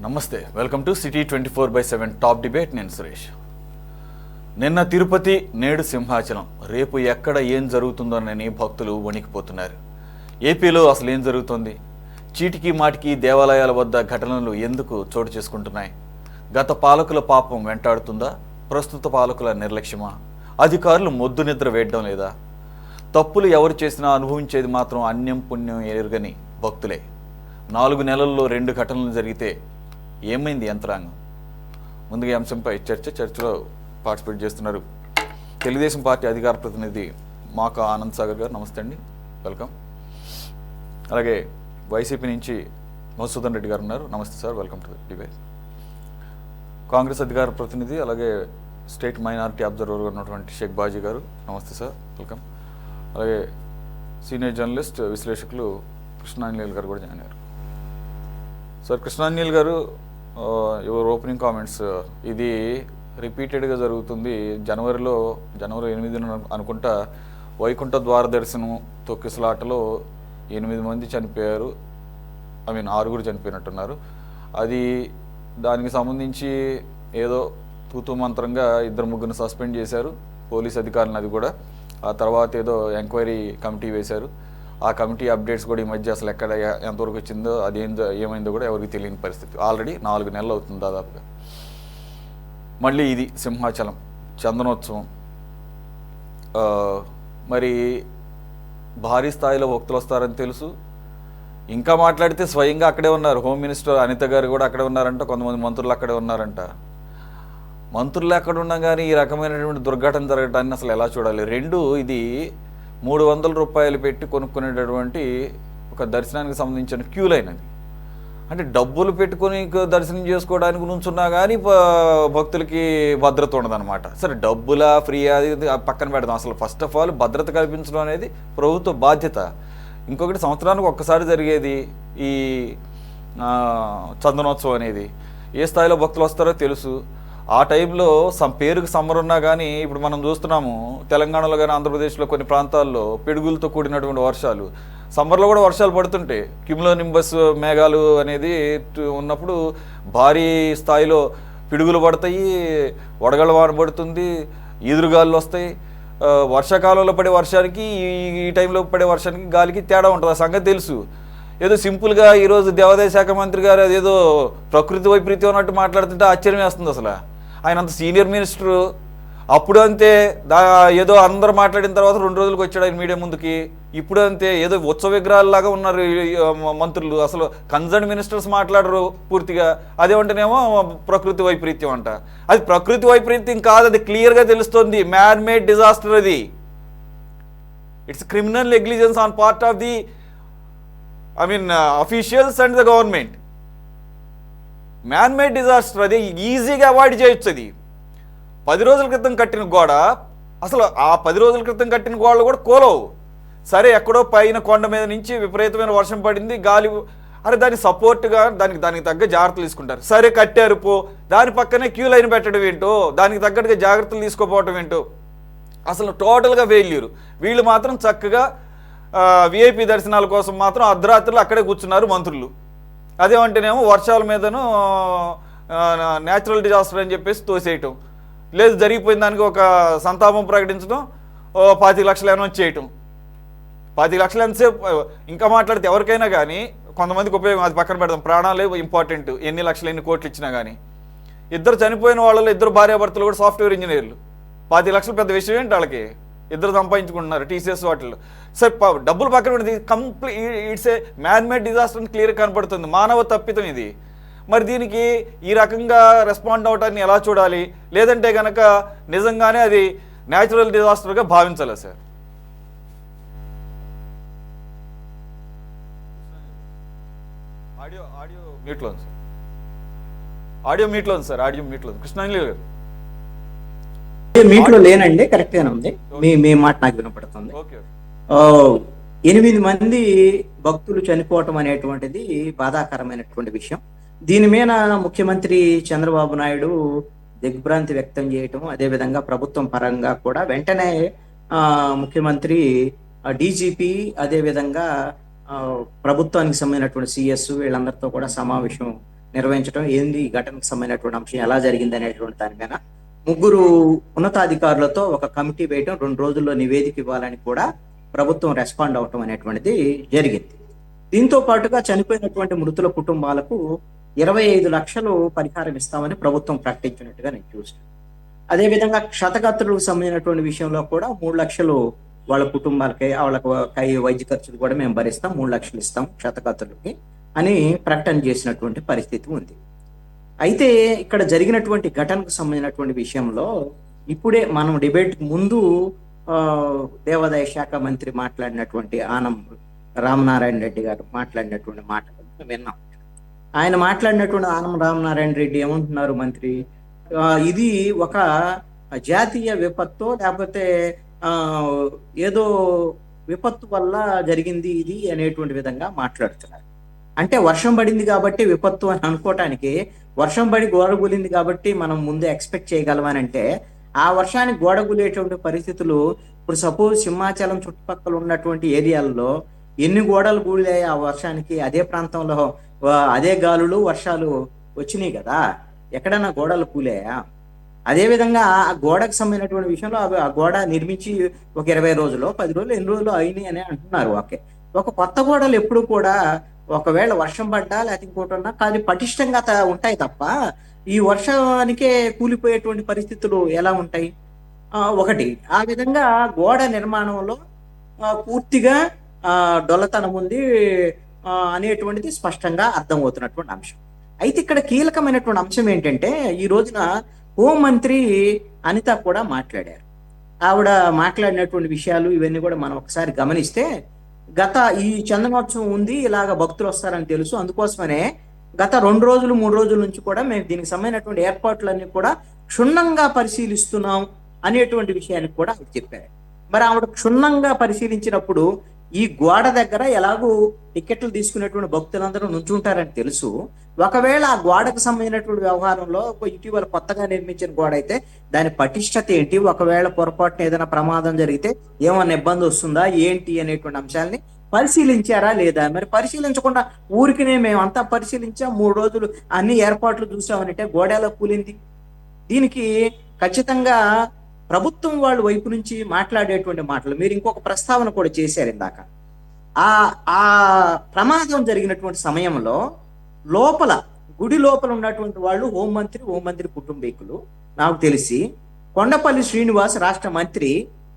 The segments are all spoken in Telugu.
నమస్తే, welcome to city 24/7 top debate. నేను సురేష్. నిన్న తిరుపతి, నేడు సింహాచలం, రేపు ఎక్కడ ఏం జరుగుతుందోనని భక్తులు వణికిపోతున్నారు. ఏపీలో అసలు ఏం జరుగుతోంది? చీటికి మాటికి దేవాలయాల వద్ద ఘటనలు ఎందుకు చోటు చేసుకుంటున్నాయి? గత పాలకుల పాపం వెంటాడుతుందా? ప్రస్తుత పాలకుల నిర్లక్ష్యమా? అధికారులు మొద్దు నిద్ర వేయడం లేదా? తప్పులు ఎవరు చేసినా అనుభవించేది మాత్రం అన్యం పుణ్యం ఎరుగని భక్తులే. 4 నెలల్లో 2 ఘటనలు జరిగితే ఏమైంది యంత్రాంగం? ముందుగా అంశంపై చర్చలో పార్టిసిపేట్ చేస్తున్నారు తెలుగుదేశం పార్టీ అధికార ప్రతినిధి మాకా ఆనంద్ సాగర్ గారు. నమస్తే అండి, వెల్కమ్. అలాగే వైసీపీ నుంచి మధుసూదన్ రెడ్డి గారు ఉన్నారు. నమస్తే sir, welcome to debate. Congress అధికార ప్రతినిధి అలాగే స్టేట్ మైనారిటీ అబ్జర్వర్గా ఉన్నటువంటి షేక్ బాజీ గారు. నమస్తే సార్, వెల్కమ్. అలాగే సీనియర్ జర్నలిస్ట్ విశ్లేషకులు కృష్ణాంజలి గారు కూడా జాయిన్ అయ్యారు. సార్, కృష్ణాంజలి గారు, యువర్ ఓపెనింగ్ కామెంట్స్. ఇది రిపీటెడ్గా జరుగుతుంది. జనవరి 8 అనుకుంటా వైకుంఠ ద్వార దర్శనం తొక్కిసలాటలో 8 మంది చనిపోయారు. 6 చనిపోయినట్టున్నారు. అది దానికి సంబంధించి ఏదో తూతూ మంత్రంగా 2-3 సస్పెండ్ చేశారు పోలీస్ అధికారులను. అది కూడా ఆ తర్వాత ఏదో ఎంక్వైరీ కమిటీ వేశారు. ఆ కమిటీ అప్డేట్స్ కూడా ఈ మధ్య అసలు ఎక్కడ ఎంతవరకు వచ్చిందో, అది ఏమైందో కూడా ఎవరికి తెలియని పరిస్థితి. ఆల్రెడీ 4 నెలలు అవుతుంది దాదాపుగా. మళ్ళీ ఇది సింహాచలం చందనోత్సవం. మరి భారీ స్థాయిలో భక్తులు వస్తారని తెలుసు. ఇంకా మాట్లాడితే స్వయంగా అక్కడే ఉన్నారు. హోమ్ మినిస్టర్ అనిత గారు కూడా అక్కడే ఉన్నారంట. కొంతమంది మంత్రులు అక్కడే ఉన్నారంట. మంత్రులు ఎక్కడ ఉన్నా కానీ ఈ రకమైనటువంటి దుర్ఘటన జరగటాన్ని అసలు ఎలా చూడాలి? ఇది 300 రూపాయలు పెట్టి కొనుక్కునేటటువంటి ఒక దర్శనానికి సంబంధించిన క్యూ లైన్. అది అంటే డబ్బులు పెట్టుకొని దర్శనం చేసుకోవడానికి నుంచున్నా కానీ భక్తులకి భద్రత ఉండదన్నమాట. సరే, డబ్బులా ఫ్రీయా అది పక్కన పెడదాం. అసలు ఫస్ట్ ఆఫ్ ఆల్ భద్రత కల్పించడం అనేది ప్రభుత్వ బాధ్యత. ఇంకొకటి, సంవత్సరానికి ఒక్కసారి జరిగేది ఈ చందనోత్సవం అనేది. ఏ స్థాయిలో భక్తులు వస్తారో తెలుసు. ఆ టైంలో పేరుకు సమ్మర్ ఉన్నా కానీ ఇప్పుడు మనం చూస్తున్నాము తెలంగాణలో కానీ ఆంధ్రప్రదేశ్లో కొన్ని ప్రాంతాల్లో పిడుగులతో కూడినటువంటి వర్షాలు. సమ్మర్లో కూడా వర్షాలు పడుతుంటే క్యూములో నింబస్ మేఘాలు అనేది ఉన్నప్పుడు భారీ స్థాయిలో పిడుగులు పడతాయి, వడగళ్ళ వాన పడుతుంది, ఈదురుగాలు వస్తాయి. వర్షాకాలంలో పడే వర్షానికి ఈ టైంలో పడే వర్షానికి గాలికి తేడా ఉంటుంది. ఆ సంగతి తెలుసు. ఏదో సింపుల్గా ఈరోజు దేవాదాయ శాఖ మంత్రి గారు అదేదో ప్రకృతి వైపరీత్యం అన్నట్టు మాట్లాడుతుంటే ఆశ్చర్యం వేస్తుంది. అసలు ఆయన అంత సీనియర్ మినిస్టరు. అప్పుడు అంతే ఏదో అందరూ మాట్లాడిన తర్వాత 2 రోజులకు వచ్చాడు ఆయన మీడియా ముందుకి. ఇప్పుడు అంతే ఏదో ఉత్సవ విగ్రహాలలాగా ఉన్నారు మంత్రులు. అసలు కన్సర్న్ మినిస్టర్స్ మాట్లాడరు పూర్తిగా. అదేమంటేనేమో ప్రకృతి వైపరీత్యం అంట. అది ప్రకృతి వైపరీత్యం కాదు, అది క్లియర్గా తెలుస్తుంది. మ్యాన్ మేడ్ డిజాస్టర్ అది. It's criminal negligence on part of the officials and the government. Man made disaster అది. ఈజీగా అవాయిడ్ చేయొచ్చు. అది 10 రోజుల క్రితం కట్టిన గోడ, అసలు ఆ 10 రోజుల క్రితం కట్టిన గోడలు కూడా కూలవు. సరే, ఎక్కడో పైన కొండ మీద నుంచి విపరీతమైన వర్షం పడింది, గాలి, అరే దానికి సపోర్ట్గా దానికి తగ్గ జాగ్రత్తలు తీసుకుంటారు. సరే, కట్టారు పో, దాని పక్కనే క్యూ లైన్ పెట్టడం ఏంటో, దానికి తగ్గట్టుగా జాగ్రత్తలు తీసుకోపోవటం ఏంటో, అసలు టోటల్గా ఫెయిల్యూర్. వీళ్ళు మాత్రం చక్కగా విఐపి దర్శనాల కోసం మాత్రం అర్ధరాత్రులు అక్కడే కూర్చున్నారు మంత్రులు. అదేమంటేనేమో వర్షాల మీదను న్యాచురల్ డిజాస్టర్ అని చెప్పేసి తోసేయటం లేదు, జరిగిపోయిన దానికి ఒక సంతాపం ప్రకటించడం, 25 లక్షలు అనౌన్స్ చేయటం. 25 లక్షలు ఎంతసేపు? ఇంకా మాట్లాడితే ఎవరికైనా కానీ కొంతమందికి ఉపయోగం, అది పక్కన పెడదాం. ప్రాణాలే ఇంపార్టెంట్, ఎన్ని లక్షలు ఎన్ని కోట్లు ఇచ్చినా కానీ. 2 చనిపోయిన వాళ్ళలో 2 భార్యాభర్తలు కూడా సాఫ్ట్వేర్ ఇంజనీర్లు. 25 లక్షలు పెద్ద విషయం ఏంటి? వాళ్ళకి 2 సంపాదించుకుంటున్నారు టీసీఎస్ వాటిల్లో. సరే, డబ్బులు పక్కన పెడితే it's a man made disaster అని క్లియర్ కనపడుతుంది. మానవ తప్పితం ఇది. మరి దీనికి ఈ రకంగా రెస్పాండ్ అవటాన్ని ఎలా చూడాలి? లేదంటే కనుక నిజంగానే అది న్యాచురల్ డిజాస్టర్గా భావించాలా సార్? ఆడియో మ్యూట్లో ఉంది సార్. ఆడియో మ్యూట్లో ఉంది. కృష్ణాంజలి గారు మీట్లో లేనండి, కరెక్ట్ గానే ఉంది. మీ మాట నాకు వినపడుతుంది. 8 మంది భక్తులు చనిపోవటం అనేటువంటిది బాధాకరమైనటువంటి విషయం. దీని మీద ముఖ్యమంత్రి చంద్రబాబు నాయుడు దిగ్భ్రాంతి వ్యక్తం చేయటం, అదేవిధంగా ప్రభుత్వం పరంగా కూడా వెంటనే ముఖ్యమంత్రి డీజీపీ అదేవిధంగా ప్రభుత్వానికి సంబంధించినటువంటి సిఎస్ వీళ్ళందరితో కూడా సమావేశం నిర్వహించడం ఏంది, ఈ ఘటనకు సంబంధించినటువంటి అంశం ఎలా జరిగింది అనేటువంటి దాని మీద ముగ్గురు ఉన్నతాధికారులతో ఒక కమిటీ వేయటం, 2 రోజుల్లో నివేదిక ఇవ్వాలని కూడా ప్రభుత్వం రెస్పాండ్ అవటం అనేటువంటిది జరిగింది. దీంతో పాటుగా చనిపోయినటువంటి మృతుల కుటుంబాలకు 25 లక్షలు పరిహారం ఇస్తామని ప్రభుత్వం ప్రకటించినట్టుగా నేను చూసాను. అదేవిధంగా క్షతగాత్రులకు సంబంధించినటువంటి విషయంలో కూడా 3 లక్షలు వాళ్ళ కుటుంబాలకి, వాళ్ళకు వైద్య ఖర్చులు కూడా మేము భరిస్తాం, 3 లక్షలు ఇస్తాం క్షతగాత్రులకి అని ప్రకటన చేసినటువంటి పరిస్థితి ఉంది. అయితే ఇక్కడ జరిగినటువంటి ఘటనకు సంబంధించినటువంటి విషయంలో ఇప్పుడే మనం డిబేట్ ముందు దేవాదాయ శాఖ మంత్రి మాట్లాడినటువంటి ఆనం రామనారాయణ రెడ్డి గారు మాట్లాడినటువంటి మాటలు విన్నాం. ఆయన మాట్లాడినటువంటి ఆనం రామనారాయణ రెడ్డి ఏమంటున్నారు మంత్రి, ఇది ఒక జాతీయ విపత్తు లేకపోతే ఏదో విపత్తు వల్ల జరిగింది ఇది అనేటువంటి విధంగా మాట్లాడుతున్నారు. అంటే వర్షం పడింది కాబట్టి విపత్తు అని అనుకోవటానికి, వర్షం పడి గోడ కూలింది కాబట్టి మనం ముందు ఎక్స్పెక్ట్ చేయగలమని అంటే, ఆ వర్షానికి గోడ కూలేటువంటి పరిస్థితులు ఇప్పుడు సపోజ్ సింహాచలం చుట్టుపక్కల ఉన్నటువంటి ఏరియాల్లో ఎన్ని గోడలు కూలాయి ఆ వర్షానికి, అదే ప్రాంతంలో అదే గాలులు వర్షాలు వచ్చినాయి కదా, ఎక్కడైనా గోడలు కూలాయా? అదేవిధంగా ఆ గోడకు సంబంధించినటువంటి విషయంలో ఆ గోడ నిర్మించి ఒక 20 రోజులు 10 రోజులు ఎన్ని రోజులు అయినాయి అని అంటున్నారు. ఓకే, ఒక కొత్త గోడలు ఎప్పుడు కూడా ఒకవేళ వర్షం పడ్డా లేకపోతే ఇంకోటి ఉన్నా కానీ పటిష్టంగా ఉంటాయి తప్ప ఈ వర్షానికే కూలిపోయేటువంటి పరిస్థితులు ఎలా ఉంటాయి? ఒకటి, ఆ విధంగా గోడ నిర్మాణంలో పూర్తిగా డొల్లతనం ఉంది అనేటువంటిది స్పష్టంగా అర్థమవుతున్నటువంటి అంశం. అయితే ఇక్కడ కీలకమైనటువంటి అంశం ఏంటంటే, ఈ రోజున హోంమంత్రి అనిత కూడా మాట్లాడారు. ఆవిడ మాట్లాడినటువంటి విషయాలు ఇవన్నీ కూడా మనం ఒకసారి గమనిస్తే, ఈ చందనోత్సవం ఉంది, ఇలాగ భక్తులు వస్తారని తెలుసు, అందుకోసమనే గత 2 రోజులు 3 రోజుల నుంచి కూడా మేము దీనికి సంబంధించినటువంటి ఏర్పాట్లన్నీ కూడా క్షుణ్ణంగా పరిశీలిస్తున్నాం అనేటువంటి విషయాన్ని కూడా ఆవిడ చెప్పారు. మరి ఆవిడ క్షుణ్ణంగా పరిశీలించినప్పుడు ఈ గోడ దగ్గర ఎలాగూ టికెట్లు తీసుకునేటువంటి భక్తులందరూ నుంచుంటారని తెలుసు. ఒకవేళ ఆ గోడకు సంబంధించినటువంటి వ్యవహారంలో ఇటీవల కొత్తగా నిర్మించిన గోడ అయితే దాని పటిష్టత ఏంటి, ఒకవేళ పొరపాటున ఏదైనా ప్రమాదం జరిగితే ఏమన్నా ఇబ్బంది వస్తుందా ఏంటి అనేటువంటి అంశాలని పరిశీలించారా లేదా? మరి పరిశీలించకుండా ఊరికినే మేమంతా పరిశీలించాం, 3 రోజులు అన్ని ఏర్పాట్లు చూసామనంటే గోడ ఎలా కూలింది? దీనికి ఖచ్చితంగా ప్రభుత్వం వాళ్ళ వైపు నుంచి మాట్లాడేటువంటి మాటలు, మీరు ఇంకొక ప్రస్తావన కూడా చేశారు ఇందాక, ఆ ప్రమాదం జరిగినటువంటి సమయంలో లోపల గుడి లోపల ఉన్నటువంటి వాళ్ళు హోంమంత్రి కుటుంబీకులు, నాకు తెలిసి కొండపల్లి శ్రీనివాస్ రాష్ట్ర మంత్రి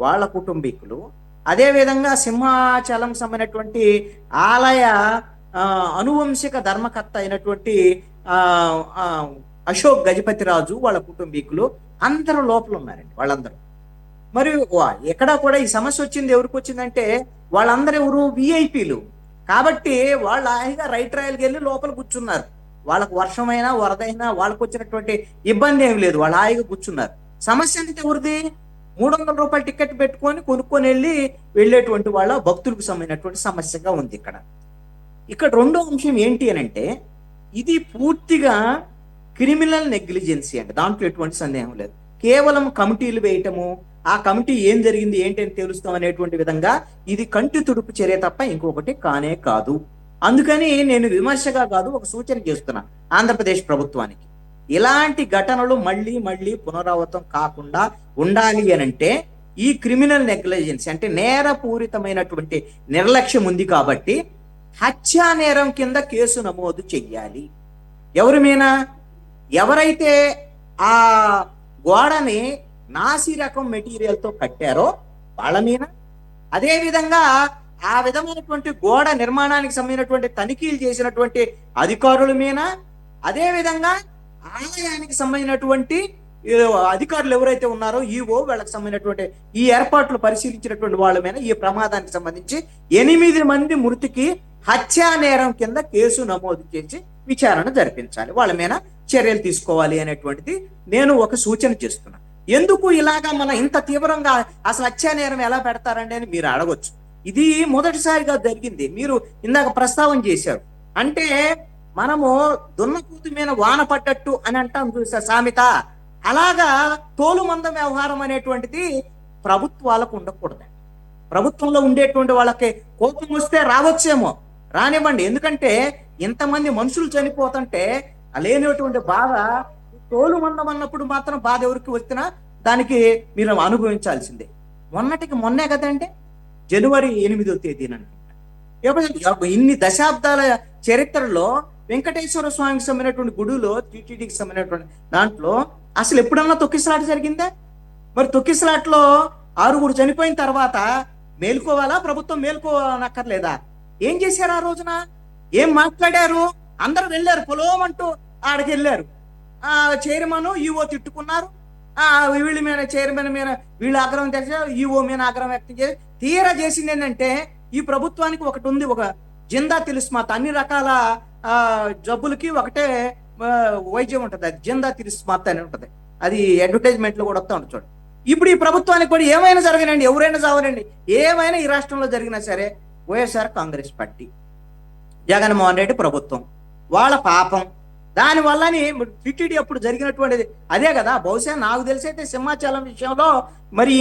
వాళ్ళ కుటుంబీకులు, అదేవిధంగా సింహాచలం సంబంధించినటువంటి ఆలయ అనువంశిక ధర్మకర్త అయినటువంటి అశోక్ గజపతిరాజు వాళ్ళ కుటుంబీకులు అందరూ లోపల ఉన్నారండి వాళ్ళందరూ. మరి ఎక్కడా కూడా ఈ సమస్య వచ్చింది ఎవరికి వచ్చిందంటే వాళ్ళందరూ ఎవరు విఐపీలు కాబట్టి వాళ్ళు హాయిగా రైట్ రాయల్కి వెళ్ళి లోపల కూర్చున్నారు. వాళ్ళకు వర్షమైనా వరదైనా వాళ్ళకు వచ్చినటువంటి ఇబ్బంది ఏమి లేదు, వాళ్ళు హాయిగా కూర్చున్నారు. సమస్య అంటే ఎవరిది? 300 రూపాయలు టికెట్ పెట్టుకొని కొనుక్కొని వెళ్ళేటువంటి వాళ్ళ భక్తులకు సంబంధించినటువంటి సమస్యగా ఉంది ఇక్కడ రెండో అంశం ఏంటి అని అంటే, ఇది పూర్తిగా క్రిమినల్ నెగ్లిజెన్సీ అండి, దాంట్లో ఎటువంటి సందేహం లేదు. కేవలం కమిటీలు వేయటము, ఆ కమిటీ ఏం జరిగింది ఏంటి అని తెలుస్తాం అనేటువంటి విధంగా ఇది కంటి తుడుపు చర్య తప్ప ఇంకొకటి కానే కాదు. అందుకని నేను విమర్శగా కాదు, ఒక సూచన చేస్తున్నా ఆంధ్రప్రదేశ్ ప్రభుత్వానికి. ఇలాంటి ఘటనలు మళ్ళీ మళ్ళీ పునరావృతం కాకుండా ఉండాలి అని అంటే ఈ క్రిమినల్ నెగ్లిజెన్సీ అంటే నేరపూరితమైనటువంటి నిర్లక్ష్యం ఉంది కాబట్టి హత్యా నేరం కింద కేసు నమోదు చెయ్యాలి. ఎవరి మీద? ఎవరైతే ఆ గోడని నాసి రకం మెటీరియల్తో కట్టారో వాళ్ళ మీద, అదేవిధంగా ఆ విధమైనటువంటి గోడ నిర్మాణానికి సంబంధించినటువంటి తనిఖీలు చేసినటువంటి అధికారుల మీద, అదేవిధంగా ఆలయానికి సంబంధించినటువంటి అధికారులు ఎవరైతే ఉన్నారో ఈవో వాళ్ళకి సంబంధించినటువంటి ఈ ఏర్పాట్లు పరిశీలించినటువంటి వాళ్ళ మీద ఈ ప్రమాదానికి సంబంధించి 8 మంది మృతికి హత్యా నేరం కింద కేసు నమోదు చేసి విచారణ జరిపించాలి, వాళ్ళ మీద చర్యలు తీసుకోవాలి అనేటువంటిది నేను ఒక సూచన చేస్తున్నా. ఎందుకు ఇలాగా మన ఇంత తీవ్రంగా అసలు హత్యా నేరం ఎలా పెడతారండి అని మీరు అడగొచ్చు. ఇది మొదటిసారిగా జరిగింది. మీరు ఇందాక ప్రస్తావన చేశారు. అంటే మనము దున్నకూతు మీద వాన పడ్డట్టు అని అంటాం చూసా సామెత, అలాగా తోలుమందం వ్యవహారం అనేటువంటిది ప్రభుత్వాలకు ఉండకూడదు. ప్రభుత్వంలో ఉండేటువంటి వాళ్ళకి కోపం వస్తే రావచ్చేమో, రానివ్వండి. ఎందుకంటే ఇంతమంది మనుషులు చనిపోతుంటే ఆ లేనటువంటి బాధ తోలు మందం అన్నప్పుడు మాత్రం బాధ ఎవరికి వచ్చినా దానికి మీరు అనుభవించాల్సిందే. మొన్నటికి మొన్నే కదండి, జనవరి 8వ తేదీన అనుకుంటా. ఇన్ని దశాబ్దాల చరిత్రలో వెంకటేశ్వర స్వామికి సంబంధించినటువంటి గుడిలో టీటీడీకి సంబంధించినటువంటి దాంట్లో అసలు ఎప్పుడన్నా తొక్కిసలాట జరిగిందా? మరి తొక్కిసలాటలో 6 చనిపోయిన తర్వాత మేల్కోవాలా? ప్రభుత్వం మేల్కోనక్కర్లేదా? ఏం చేశారు ఆ రోజున? ఏం మాట్లాడారు? అందరూ వెళ్ళారు, పొలోమంటూ ఆడికి వెళ్ళారు. చైర్మన్ ఈవో తిట్టుకున్నారు. వీళ్ళ మీద చైర్మన్ మీద వీళ్ళు ఆగ్రహం చేశారు, ఈవో మీద ఆగ్రహం వ్యక్తం చేసి తీరా చేసింది ఏంటంటే, ఈ ప్రభుత్వానికి ఒకటి ఉంది, ఒక జిందా తిలిస్మాత్. అన్ని రకాల జబ్బులకి ఒకటే వైద్యం ఉంటుంది, అది జిందా తిలిస్మాత్ అని ఉంటుంది. అది అడ్వర్టైజ్మెంట్ లో కూడా వస్తూ ఉంటుంది చూడండి. ఇప్పుడు ఈ ప్రభుత్వానికి కూడా ఏమైనా జరగనండి, ఎవరైనా చావనండి, ఏమైనా ఈ రాష్ట్రంలో జరిగినా సరే వైఎస్ఆర్ కాంగ్రెస్ పార్టీ, జగన్మోహన్ రెడ్డి ప్రభుత్వం వాళ్ళ పాపం. దానివల్లని టిటిడి అప్పుడు జరిగినటువంటిది అదే కదా. బహుశా నాకు తెలిసైతే సింహాచలం విషయంలో మరి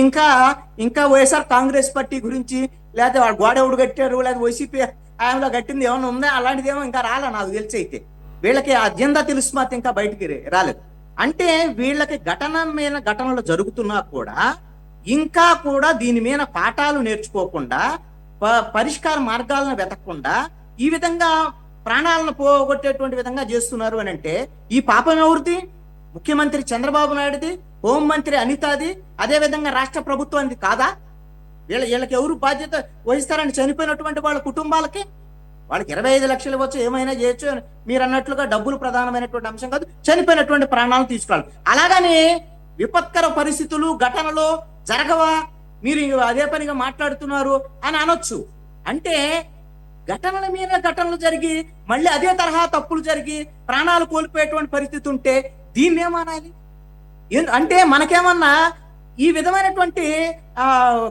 ఇంకా వైఎస్ఆర్ కాంగ్రెస్ పార్టీ గురించి, లేకపోతే వాడు గోడెవడు కట్టారు, లేదా వైసీపీ ఆయనలో కట్టింది ఏమైనా ఉందా, అలాంటిది ఇంకా రాలే నాకు తెలిసి. అయితే వీళ్ళకి అజెండా తెలుసుమాత ఇంకా బయటికి రాలేదు. అంటే వీళ్ళకి ఘటనలు జరుగుతున్నా కూడా ఇంకా కూడా దీని మీద పాఠాలు నేర్చుకోకుండా, పరిష్కార మార్గాలను వెతకకుండా ఈ విధంగా ప్రాణాలను పోగొట్టేటువంటి విధంగా చేస్తున్నారు అని అంటే ఈ పాపం ఎవరిది? ముఖ్యమంత్రి చంద్రబాబు నాయుడుది, హోంమంత్రి అనితాది, అదేవిధంగా రాష్ట్ర ప్రభుత్వానికి కాదా? వీళ్ళకి ఎవరు బాధ్యత వహిస్తారని చనిపోయినటువంటి వాళ్ళ కుటుంబాలకి? వాళ్ళకి 25 లక్షలు ఇవ్వచ్చు, ఏమైనా చేయొచ్చు, మీరు అన్నట్లుగా డబ్బులు ప్రధానమైనటువంటి అంశం కాదు, చనిపోయినటువంటి ప్రాణాలను తీసుకోవాలి. అలాగని విపత్కర పరిస్థితులు ఘటనలు జరగవా, మీరు అదే పనిగా మాట్లాడుతున్నారు అని అనొచ్చు. అంటే ఘటనల మీద ఘటనలు జరిగి మళ్ళీ అదే తరహా తప్పులు జరిగి ప్రాణాలు కోల్పోయేటువంటి పరిస్థితి ఉంటే దీన్ని ఏమనాలి? అంటే మనకేమన్నా ఈ విధమైనటువంటి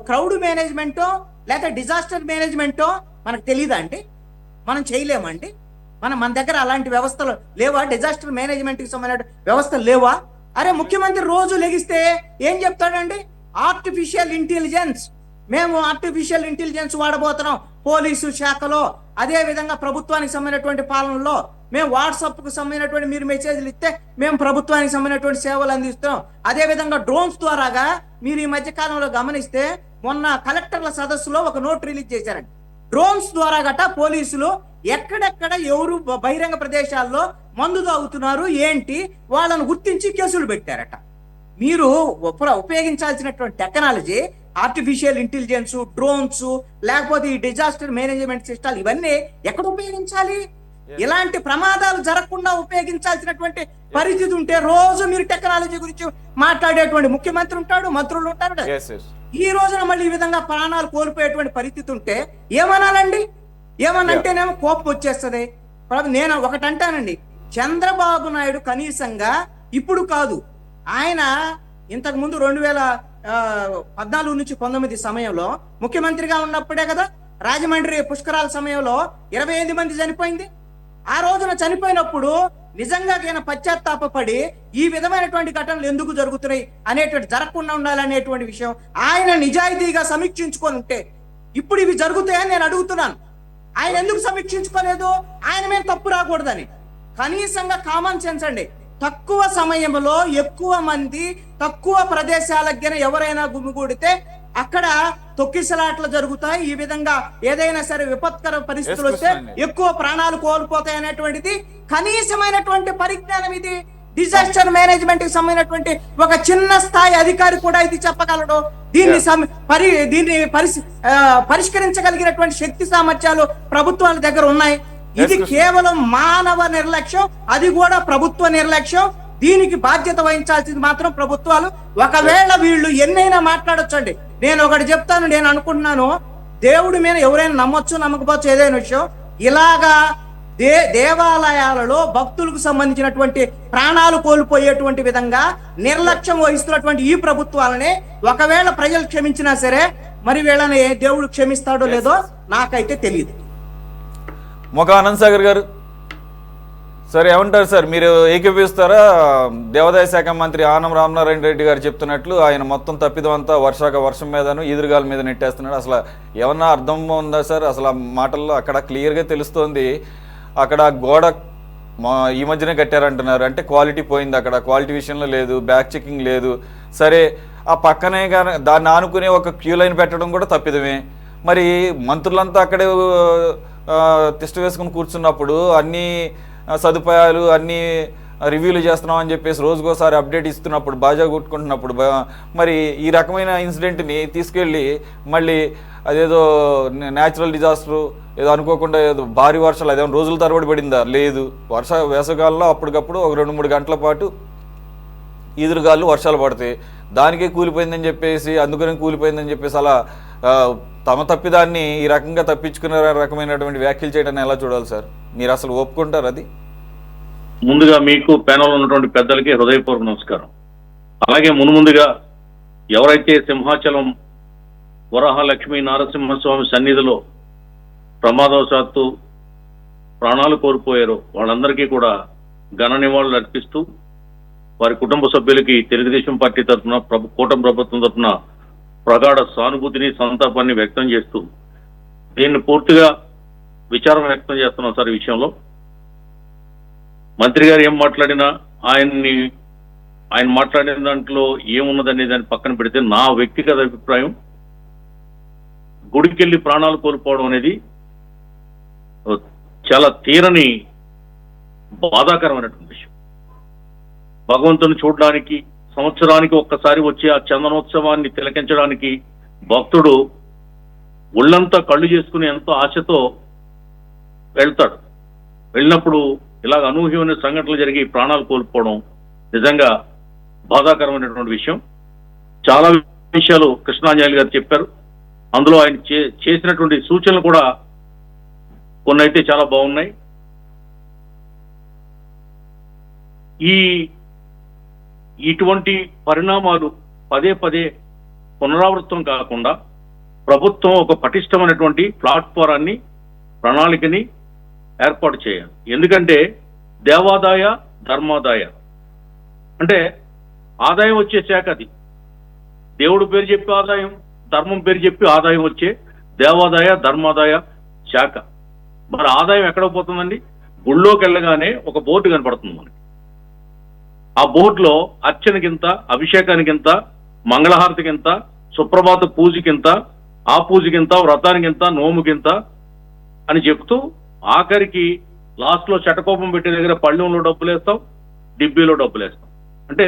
క్రౌడ్ మేనేజ్మెంటో లేకపోతే డిజాస్టర్ మేనేజ్మెంటో మనకు తెలియదా అండి? మనం చేయలేమండి? మన దగ్గర అలాంటి వ్యవస్థలు లేవా? డిజాస్టర్ మేనేజ్మెంట్కి సంబంధించిన వ్యవస్థలు లేవా? అరే ముఖ్యమంత్రి రోజు లెగిస్తే ఏం చెప్తాడండి? ఆర్టిఫిషియల్ ఇంటెలిజెన్స్, మేము ఆర్టిఫిషియల్ ఇంటెలిజెన్స్ వాడబోతున్నాం పోలీసు శాఖలో, అదే విధంగా ప్రభుత్వానికి సంబంధించినటువంటి పాలనలో మేము వాట్సాప్కు సంబంధించినటువంటి మీరు మెసేజ్లు ఇస్తే మేము ప్రభుత్వానికి సంబంధించినటువంటి సేవలు అందిస్తున్నాం. అదే విధంగా డ్రోన్స్ ద్వారాగా మీరు ఈ మధ్య కాలంలో గమనిస్తే మొన్న కలెక్టర్ల సదస్సులో ఒక నోట్ రిలీజ్ చేశారండి. డ్రోన్స్ ద్వారా గట పోలీసులు ఎక్కడెక్కడ ఎవరు బహిరంగ ప్రదేశాల్లో మందు తాగుతున్నారు ఏంటి వాళ్ళను గుర్తించి కేసులు పెట్టారట. మీరు ఉపయోగించాల్సినటువంటి టెక్నాలజీ ఆర్టిఫిషియల్ ఇంటెలిజెన్స్, డ్రోన్స్, లేకపోతే ఈ డిజాస్టర్ మేనేజ్మెంట్ సిస్టమ్, ఇవన్నీ ఎక్కడ ఉపయోగించాలి? ఇలాంటి ప్రమాదాలు జరగకుండా ఉపయోగించాల్సినటువంటి పరిస్థితి ఉంటే రోజు మీరు టెక్నాలజీ గురించి మాట్లాడేటువంటి ముఖ్యమంత్రి ఉంటాడు, మంత్రులు ఉంటారు. ఈ రోజున మళ్ళీ ఈ విధంగా ప్రాణాలు కోల్పోయేటువంటి పరిస్థితి ఉంటే ఏమనాలండి? ఏమనంటేనేమో కోపం వచ్చేస్తుంది. నేను ఒకటంటానండి, చంద్రబాబు నాయుడు కనీసంగా ఇప్పుడు కాదు, ఆయన ఇంతకు ముందు 2014 నుంచి 19 సమయంలో ముఖ్యమంత్రిగా ఉన్నప్పుడే కదా రాజమండ్రి పుష్కరాల సమయంలో 25 మంది చనిపోయింది. ఆ రోజున చనిపోయినప్పుడు నిజంగా ఆయన పశ్చాత్తాపడి ఈ విధమైనటువంటి ఘటనలు ఎందుకు జరుగుతున్నాయి అనేటువంటి, జరగకుండా ఉండాలనేటువంటి విషయం ఆయన నిజాయితీగా సమీక్షించుకొని ఉంటే ఇప్పుడు ఇవి జరుగుతాయని నేను అడుగుతున్నాను. ఆయన ఎందుకు సమీక్షించుకోలేదు? ఆయన మీద తప్పు రాకూడదని. కనీసంగా కామన్ సెన్స్ అండి. తక్కువ సమయంలో ఎక్కువ మంది తక్కువ ప్రదేశాలకి ఎవరైనా గుమిగూడితే అక్కడ తొక్కిసలాట్లు జరుగుతాయి. ఈ విధంగా ఏదైనా సరే విపత్కర పరిస్థితులు వస్తే ఎక్కువ ప్రాణాలు కోల్పోతాయి అనేటువంటిది కనీసమైనటువంటి పరిజ్ఞానం. ఇది డిజాస్టర్ మేనేజ్మెంట్ కి సంబంధించినటువంటి ఒక చిన్న స్థాయి అధికారి కూడా ఇది చెప్పగలడు. దీన్ని పరిష్కరించగలిగినటువంటి శక్తి సామర్థ్యాలు ప్రభుత్వాల దగ్గర ఉన్నాయి. ఇది కేవలం మానవ నిర్లక్ష్యం, అది కూడా ప్రభుత్వ నిర్లక్ష్యం. దీనికి బాధ్యత వహించాల్సింది మాత్రం ప్రభుత్వాలు. ఒకవేళ వీళ్ళు ఎన్నైనా మాట్లాడొచ్చండి. నేను ఒకటి చెప్తాను, నేను అనుకుంటున్నాను, దేవుడి మీద ఎవరైనా నమ్మొచ్చు నమ్మకపోవచ్చు ఏదైనా విషయం, ఇలాగా దేవాలయాలలో భక్తులకు సంబంధించినటువంటి ప్రాణాలు కోల్పోయేటువంటి విధంగా నిర్లక్ష్యం వహిస్తున్నటువంటి ఈ ప్రభుత్వాలని ఒకవేళ ప్రజలు క్షమించినా సరే మరి వీళ్ళని దేవుడు క్షమిస్తాడో లేదో నాకైతే తెలియదు. మొక ఆనంద్ సాగర్ గారు సార్ ఏమంటారు సార్? మీరు ఏకీపిస్తారా? దేవాదాయ శాఖ మంత్రి ఆనం రామనారాయణ రెడ్డి గారు చెప్తున్నట్లు ఆయన మొత్తం తప్పిదం అంతా వర్షం మీదను ఈదురుగాల మీద నెట్టేస్తున్నాడు. అసలు ఏమన్నా అర్థం ఉందా సార్? అసలు ఆ మాటల్లో అక్కడ క్లియర్గా తెలుస్తోంది, అక్కడ గోడ ఈ మధ్యనే కట్టారంటున్నారు. అంటే క్వాలిటీ పోయింది, అక్కడ క్వాలిటీ విషయంలో లేదు, బ్యాక్ చెకింగ్ లేదు. సరే, ఆ పక్కనే కానీ దాన్ని ఆనుకునే ఒక క్యూ లైన్ పెట్టడం కూడా తప్పిదమే. మరి మంత్రులంతా అక్కడే తిష్ట వేసుకుని కూర్చున్నప్పుడు అన్ని సదుపాయాలు అన్నీ రివ్యూలు చేస్తున్నాం అని చెప్పేసి రోజుకోసారి అప్డేట్ ఇస్తున్నప్పుడు, బాజా కొట్టుకుంటున్నప్పుడు మరి ఈ రకమైన ఇన్సిడెంట్ని తీసుకెళ్ళి మళ్ళీ అదేదో న్యాచురల్ డిజాస్టరు ఏదో అనుకోకుండా ఏదో భారీ వర్షాలు అదేమో రోజుల తరబడి పడిందా? లేదు. వేసవికాలంలో అప్పటికప్పుడు ఒక 2-3 గంటల పాటు ఈదురుగాళ్ళు వర్షాలు పడతాయి, దానికే కూలిపోయిందని చెప్పేసి, అందుకని కూలిపోయిందని చెప్పేసి అలా తమ తప్పిదాన్ని ఈ రకంగా తప్పించుకునే రకమైనటువంటి వ్యాఖ్యలు చేయడాన్ని ఎలా చూడాలి సార్? మీరు అసలు ఒప్పుకుంటారు అది? ముందుగా మీకు ప్యానల్ ఉన్నటువంటి పెద్దలకి హృదయపూర్వక నమస్కారం. అలాగే మున్ముందుగా ఎవరైతే సింహాచలం వరాహలక్ష్మీ నారసింహస్వామి సన్నిధిలో ప్రమాదవశాత్తు ప్రాణాలు కోల్పోయారో వాళ్ళందరికీ కూడా ఘన నివాళులు అర్పిస్తూ వారి కుటుంబ సభ్యులకి తెలుగుదేశం పార్టీ తరఫున కూటమి ప్రభుత్వం తరఫున ప్రగాఢ సానుభూతిని సంతాపాన్ని వ్యక్తం చేస్తూ దీన్ని పూర్తిగా విచారం వ్యక్తం చేస్తున్నాం సార్. ఈ విషయంలో మంత్రి గారు ఏం మాట్లాడినా ఆయన మాట్లాడిన దాంట్లో ఏమున్నదనే దాన్ని పక్కన పెడితే నా వ్యక్తిగత అభిప్రాయం, గుడికెళ్ళి ప్రాణాలు కోల్పోవడం అనేది చాలా తీరని బాధాకరమైనటువంటి విషయం. భగవంతుని చూడడానికి సంవత్సరానికి ఒక్కసారి వచ్చే ఆ చందనోత్సవాన్ని తిలకించడానికి భక్తుడు ఒళ్ళంతా కళ్ళు చేసుకుని ఎంతో ఆశతో వెళ్తాడు. వెళ్ళినప్పుడు ఇలాగ అనూహ్యమైన సంఘటనలు జరిగి ప్రాణాలు కోల్పోవడం నిజంగా బాధాకరమైనటువంటి విషయం. చాలా విషయాలు కృష్ణాంజలి గారు చెప్పారు. అందులో ఆయన చేసినటువంటి సూచనలు కూడా కొన్ని అయితే చాలా బాగున్నాయి. ఇటువంటి పరిణామాలు పదే పదే పునరావృతం కాకుండా ప్రభుత్వం ఒక పటిష్టమైనటువంటి ప్లాట్ఫారాన్ని, ప్రణాళికని ఏర్పాటు చేయాలి. ఎందుకంటే దేవాదాయ ధర్మాదాయ అంటే ఆదాయం వచ్చే శాఖ అది. దేవుడు పేరు చెప్పి ఆదాయం, ధర్మం పేరు చెప్పి ఆదాయం వచ్చే దేవాదాయ ధర్మాదాయ శాఖ. మరి ఆదాయం ఎక్కడ పోతుందండి? గుళ్ళోకి వెళ్ళగానే ఒక బోర్డు కనపడుతుంది మనకి. ఆ బోర్డులో అర్చనకింత, అభిషేకానికింత, మంగళహారతికింత, సుప్రభాత పూజకింత, ఆ పూజకింత, వ్రతానికింత, నోముకింత అని చెప్తూ ఆఖరికి లాస్ట్ లో చటకోపం పెట్టే దగ్గర పళ్ళెంలో డబ్బులు వేస్తాం, డిబ్బీలో డబ్బులు వేస్తాం. అంటే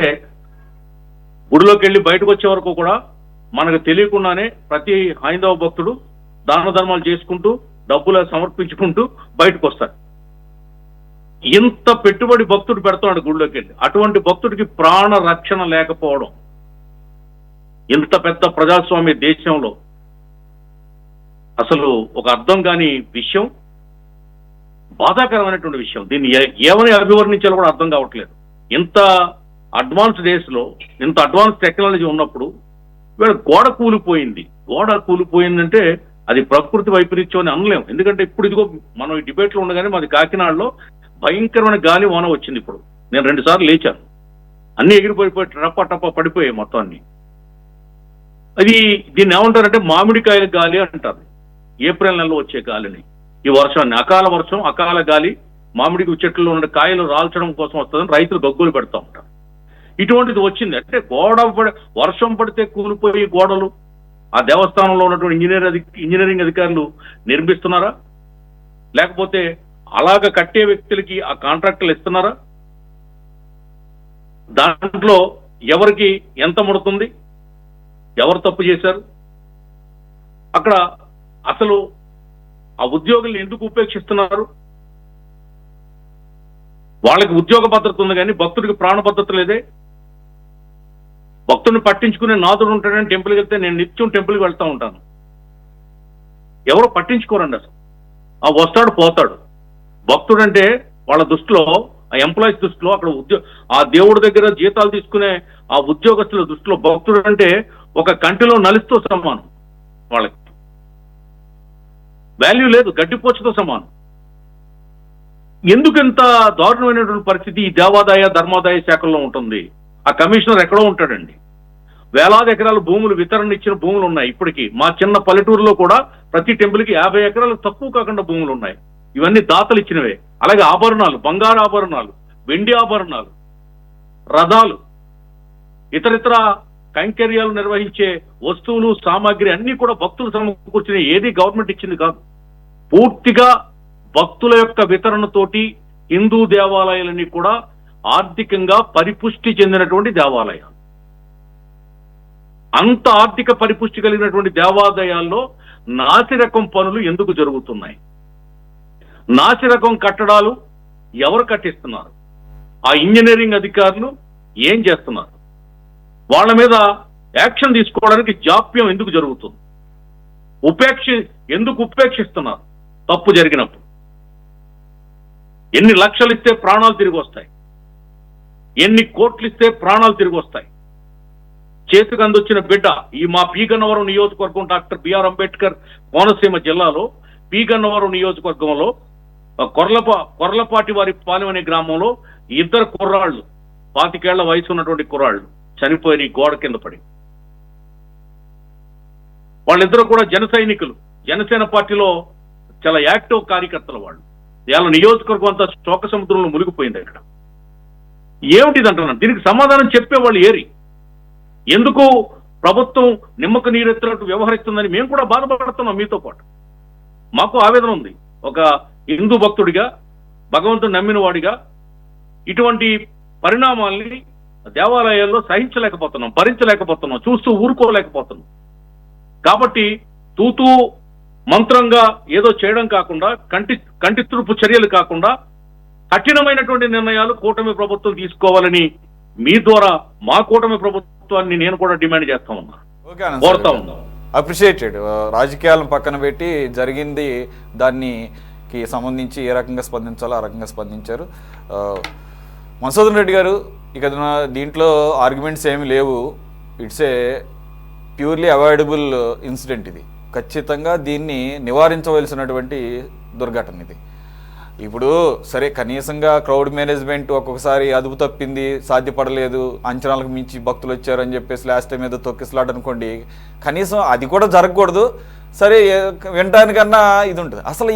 గుడిలోకి వెళ్ళి బయటకు వచ్చే వరకు కూడా మనకు తెలియకుండానే ప్రతి హైందవ భక్తుడు దాన ధర్మాలు చేసుకుంటూ డబ్బులు సమర్పించుకుంటూ బయటకు వస్తాడు. ఇంత పెట్టుబడి భక్తుడు పెడతాడు గుడిలోకి వెళ్ళి. అటువంటి భక్తుడికి ప్రాణ రక్షణ లేకపోవడం ఇంత పెద్ద ప్రజాస్వామ్య దేశంలో అసలు ఒక అర్థం కాని విషయం, బాధాకరమైనటువంటి విషయం. దీన్ని ఏమని అభివర్ణించాలో కూడా అర్థం కావట్లేదు. ఇంత అడ్వాన్స్ డేస్ లో, ఇంత అడ్వాన్స్ టెక్నాలజీ ఉన్నప్పుడు వీళ్ళ గోడ కూలిపోయిందంటే అది ప్రకృతి వైపరీత్యం అని అనలేము. ఎందుకంటే ఇప్పుడు ఇదిగో మనం ఈ డిబేట్ లో ఉండగానే మాది కాకినాడలో భయంకరమైన గాలి వాన వచ్చింది. ఇప్పుడు నేను 2 సార్లు లేచాను, అన్ని ఎగిరిపోయిపోయి టప్ప పడిపోయాయి మొత్తం అన్ని. దీన్ని ఏమంటారంటే మామిడికాయల గాలి అంటారు. ఏప్రిల్ నెలలో వచ్చే గాలిని, ఈ వర్షాన్ని, అకాల వర్షం, అకాల గాలి మామిడి చెట్లలో ఉన్న కాయలు రాల్చడం కోసం వస్తుందని రైతులు గగ్గోలు పెడతా ఉంటారు. ఇటువంటిది వచ్చింది అంటే వర్షం పడితే కూలిపోయి గోడలు ఆ దేవస్థానంలో ఉన్నటువంటి ఇంజనీరింగ్ అధికారులు నిర్మిస్తున్నారా? లేకపోతే అలాగ కట్టే వ్యక్తులకి ఆ కాంట్రాక్టులు ఇస్తున్నారా? దాంట్లో ఎవరికి ఎంత ముడుతుంది? ఎవరు తప్పు చేశారు? అక్కడ అసలు ఆ ఉద్యోగుల్ని ఎందుకు ఉపేక్షిస్తున్నారు? వాళ్ళకి ఉద్యోగ భద్రత ఉంది కానీ భక్తుడికి ప్రాణ భద్రత లేదే. భక్తుడిని పట్టించుకునే నాథుడు ఉంటాడని టెంపుల్కి వెళ్తే నేను నిత్యం టెంపుల్కి వెళ్తా ఉంటాను. ఎవరు పట్టించుకోరండి అసలు. ఆ వస్తాడు పోతాడు. భక్తుడు అంటే వాళ్ళ దృష్టిలో, ఆ ఎంప్లాయీస్ దృష్టిలో, అక్కడ ఆ దేవుడి దగ్గర జీతాలు తీసుకునే ఆ ఉద్యోగస్తుల దృష్టిలో భక్తుడు అంటే ఒక కంటిలో నలిస్తూ సమానం. వాళ్ళకి వాల్యూ లేదు, గడ్డిపోచతో సమానం. ఎందుకంత దారుణమైనటువంటి పరిస్థితి ఈ దేవాదాయ ధర్మాదాయ శాఖల్లో ఉంటుంది? ఆ కమిషనర్ ఎక్కడో ఉంటాడండి. వేలాది ఎకరాల భూములు వితరణ ఇచ్చిన భూములు ఉన్నాయి. ఇప్పటికీ మా చిన్న పల్లెటూరులో కూడా ప్రతి టెంపుల్కి 50 ఎకరాలకు తక్కువ కాకుండా భూములు ఉన్నాయి. ఇవన్నీ దాతలు ఇచ్చినవే. అలాగే ఆభరణాలు, బంగారు ఆభరణాలు, వెండి ఆభరణాలు, రథాలు, ఇతరితర కైంకర్యాలు నిర్వహించే వస్తువులు, సామాగ్రి అన్ని కూడా భక్తులు సమకూర్చిన, ఏది గవర్నమెంట్ ఇచ్చింది కాదు. పూర్తిగా భక్తుల యొక్క వితరణతోటి హిందూ దేవాలయాలన్నీ కూడా ఆర్థికంగా పరిపుష్టి చెందినటువంటి దేవాలయాలు. అంత ఆర్థిక పరిపుష్టి కలిగినటువంటి దేవాలయాల్లో నాసిరకం పనులు ఎందుకు జరుగుతున్నాయి? నాసిరకం కట్టడాలు ఎవరు కట్టిస్తున్నారు? ఆ ఇంజనీరింగ్ అధికారులు ఏం చేస్తున్నారు? వాళ్ళ మీద యాక్షన్ తీసుకోవడానికి జాప్యం ఎందుకు జరుగుతుంది? ఎందుకు ఉపేక్షిస్తున్నారు తప్పు జరిగినప్పుడు? ఎన్ని లక్షలు ఇస్తే ప్రాణాలు తిరిగి వస్తాయి, ఎన్ని కోట్లు ఇస్తే ప్రాణాలు తిరిగి వస్తాయి. చేతికి అందొచ్చిన బిడ్డ ఈ మా పీగన్నవరం నియోజకవర్గం, డాక్టర్ బిఆర్ అంబేద్కర్ కోనసీమ జిల్లాలో పీగన్నవరం నియోజకవర్గంలో కొర్లపాటి వారి పాలెం అనే గ్రామంలో 2 కుర్రాళ్ళు, 25 ఏళ్ల వయసు ఉన్నటువంటి కుర్రాళ్ళు చనిపోయిన గోడ కింద పడి. వాళ్ళిద్దరూ కూడా జన సైనికులు, జనసేన పార్టీలో చాలా యాక్టివ్ కార్యకర్తలు. వాళ్ళు వాళ్ళ నియోజకవర్గం అంతా శోక సముద్రంలో మునిగిపోయింది. అక్కడ ఏమిటిది అంటున్నాను. దీనికి సమాధానం చెప్పేవాళ్ళు ఏరి? ఎందుకు ప్రభుత్వం నిమ్మకు నీరెత్తినట్టు వ్యవహరిస్తుందని మేము కూడా బాధపడుతున్నాం మీతో పాటు. మాకు ఆవేదన ఉంది. ఒక హిందూ భక్తుడిగా, భగవంతుడు నమ్మిన వాడిగా ఇటువంటి పరిణామాల్ని దేవాలయాల్లో సహించలేకపోతున్నాం, భరించలేకపోతున్నాం, చూస్తూ ఊరుకోలేకపోతున్నాం. కాబట్టి తూతూ మంత్రంగా ఏదో చేయడం కాకుండా, కంటితురుపు చర్యలు కాకుండా కఠినమైనటువంటి నిర్ణయాలు కూటమి ప్రభుత్వం తీసుకోవాలని మీ ద్వారా మా కూటమి ప్రభుత్వాన్ని నేను కూడా డిమాండ్ చేస్తా ఉన్నా, కోరుతా ఉన్నా. అప్రిషియేటెడ్. రాజకీయాలను పక్కన పెట్టి జరిగింది దానికి సంబంధించి ఏ రకంగా స్పందించాలో ఆ రకంగా స్పందించారు. మధుసూదన్ రెడ్డి గారు, ఇక దీంట్లో ఆర్గ్యుమెంట్స్ ఏమి లేవు. It's a purely avoidable incident. ఇది ఖచ్చితంగా దీన్ని నివారించవలసినటువంటి దుర్ఘటన ఇది. ఇప్పుడు సరే, కనీసంగా క్రౌడ్ మేనేజ్మెంట్ ఒక్కొక్కసారి అదుపు తప్పింది, సాధ్యపడలేదు, అంచనాలకు మించి భక్తులు వచ్చారని చెప్పేసి లాస్ట్ టైం ఏదో తొక్కిసలాట అనుకోండి, కనీసం అది కూడా జరగకూడదు. సరే, వినటానికన్నా ఇది ఉంటుంది. అసలు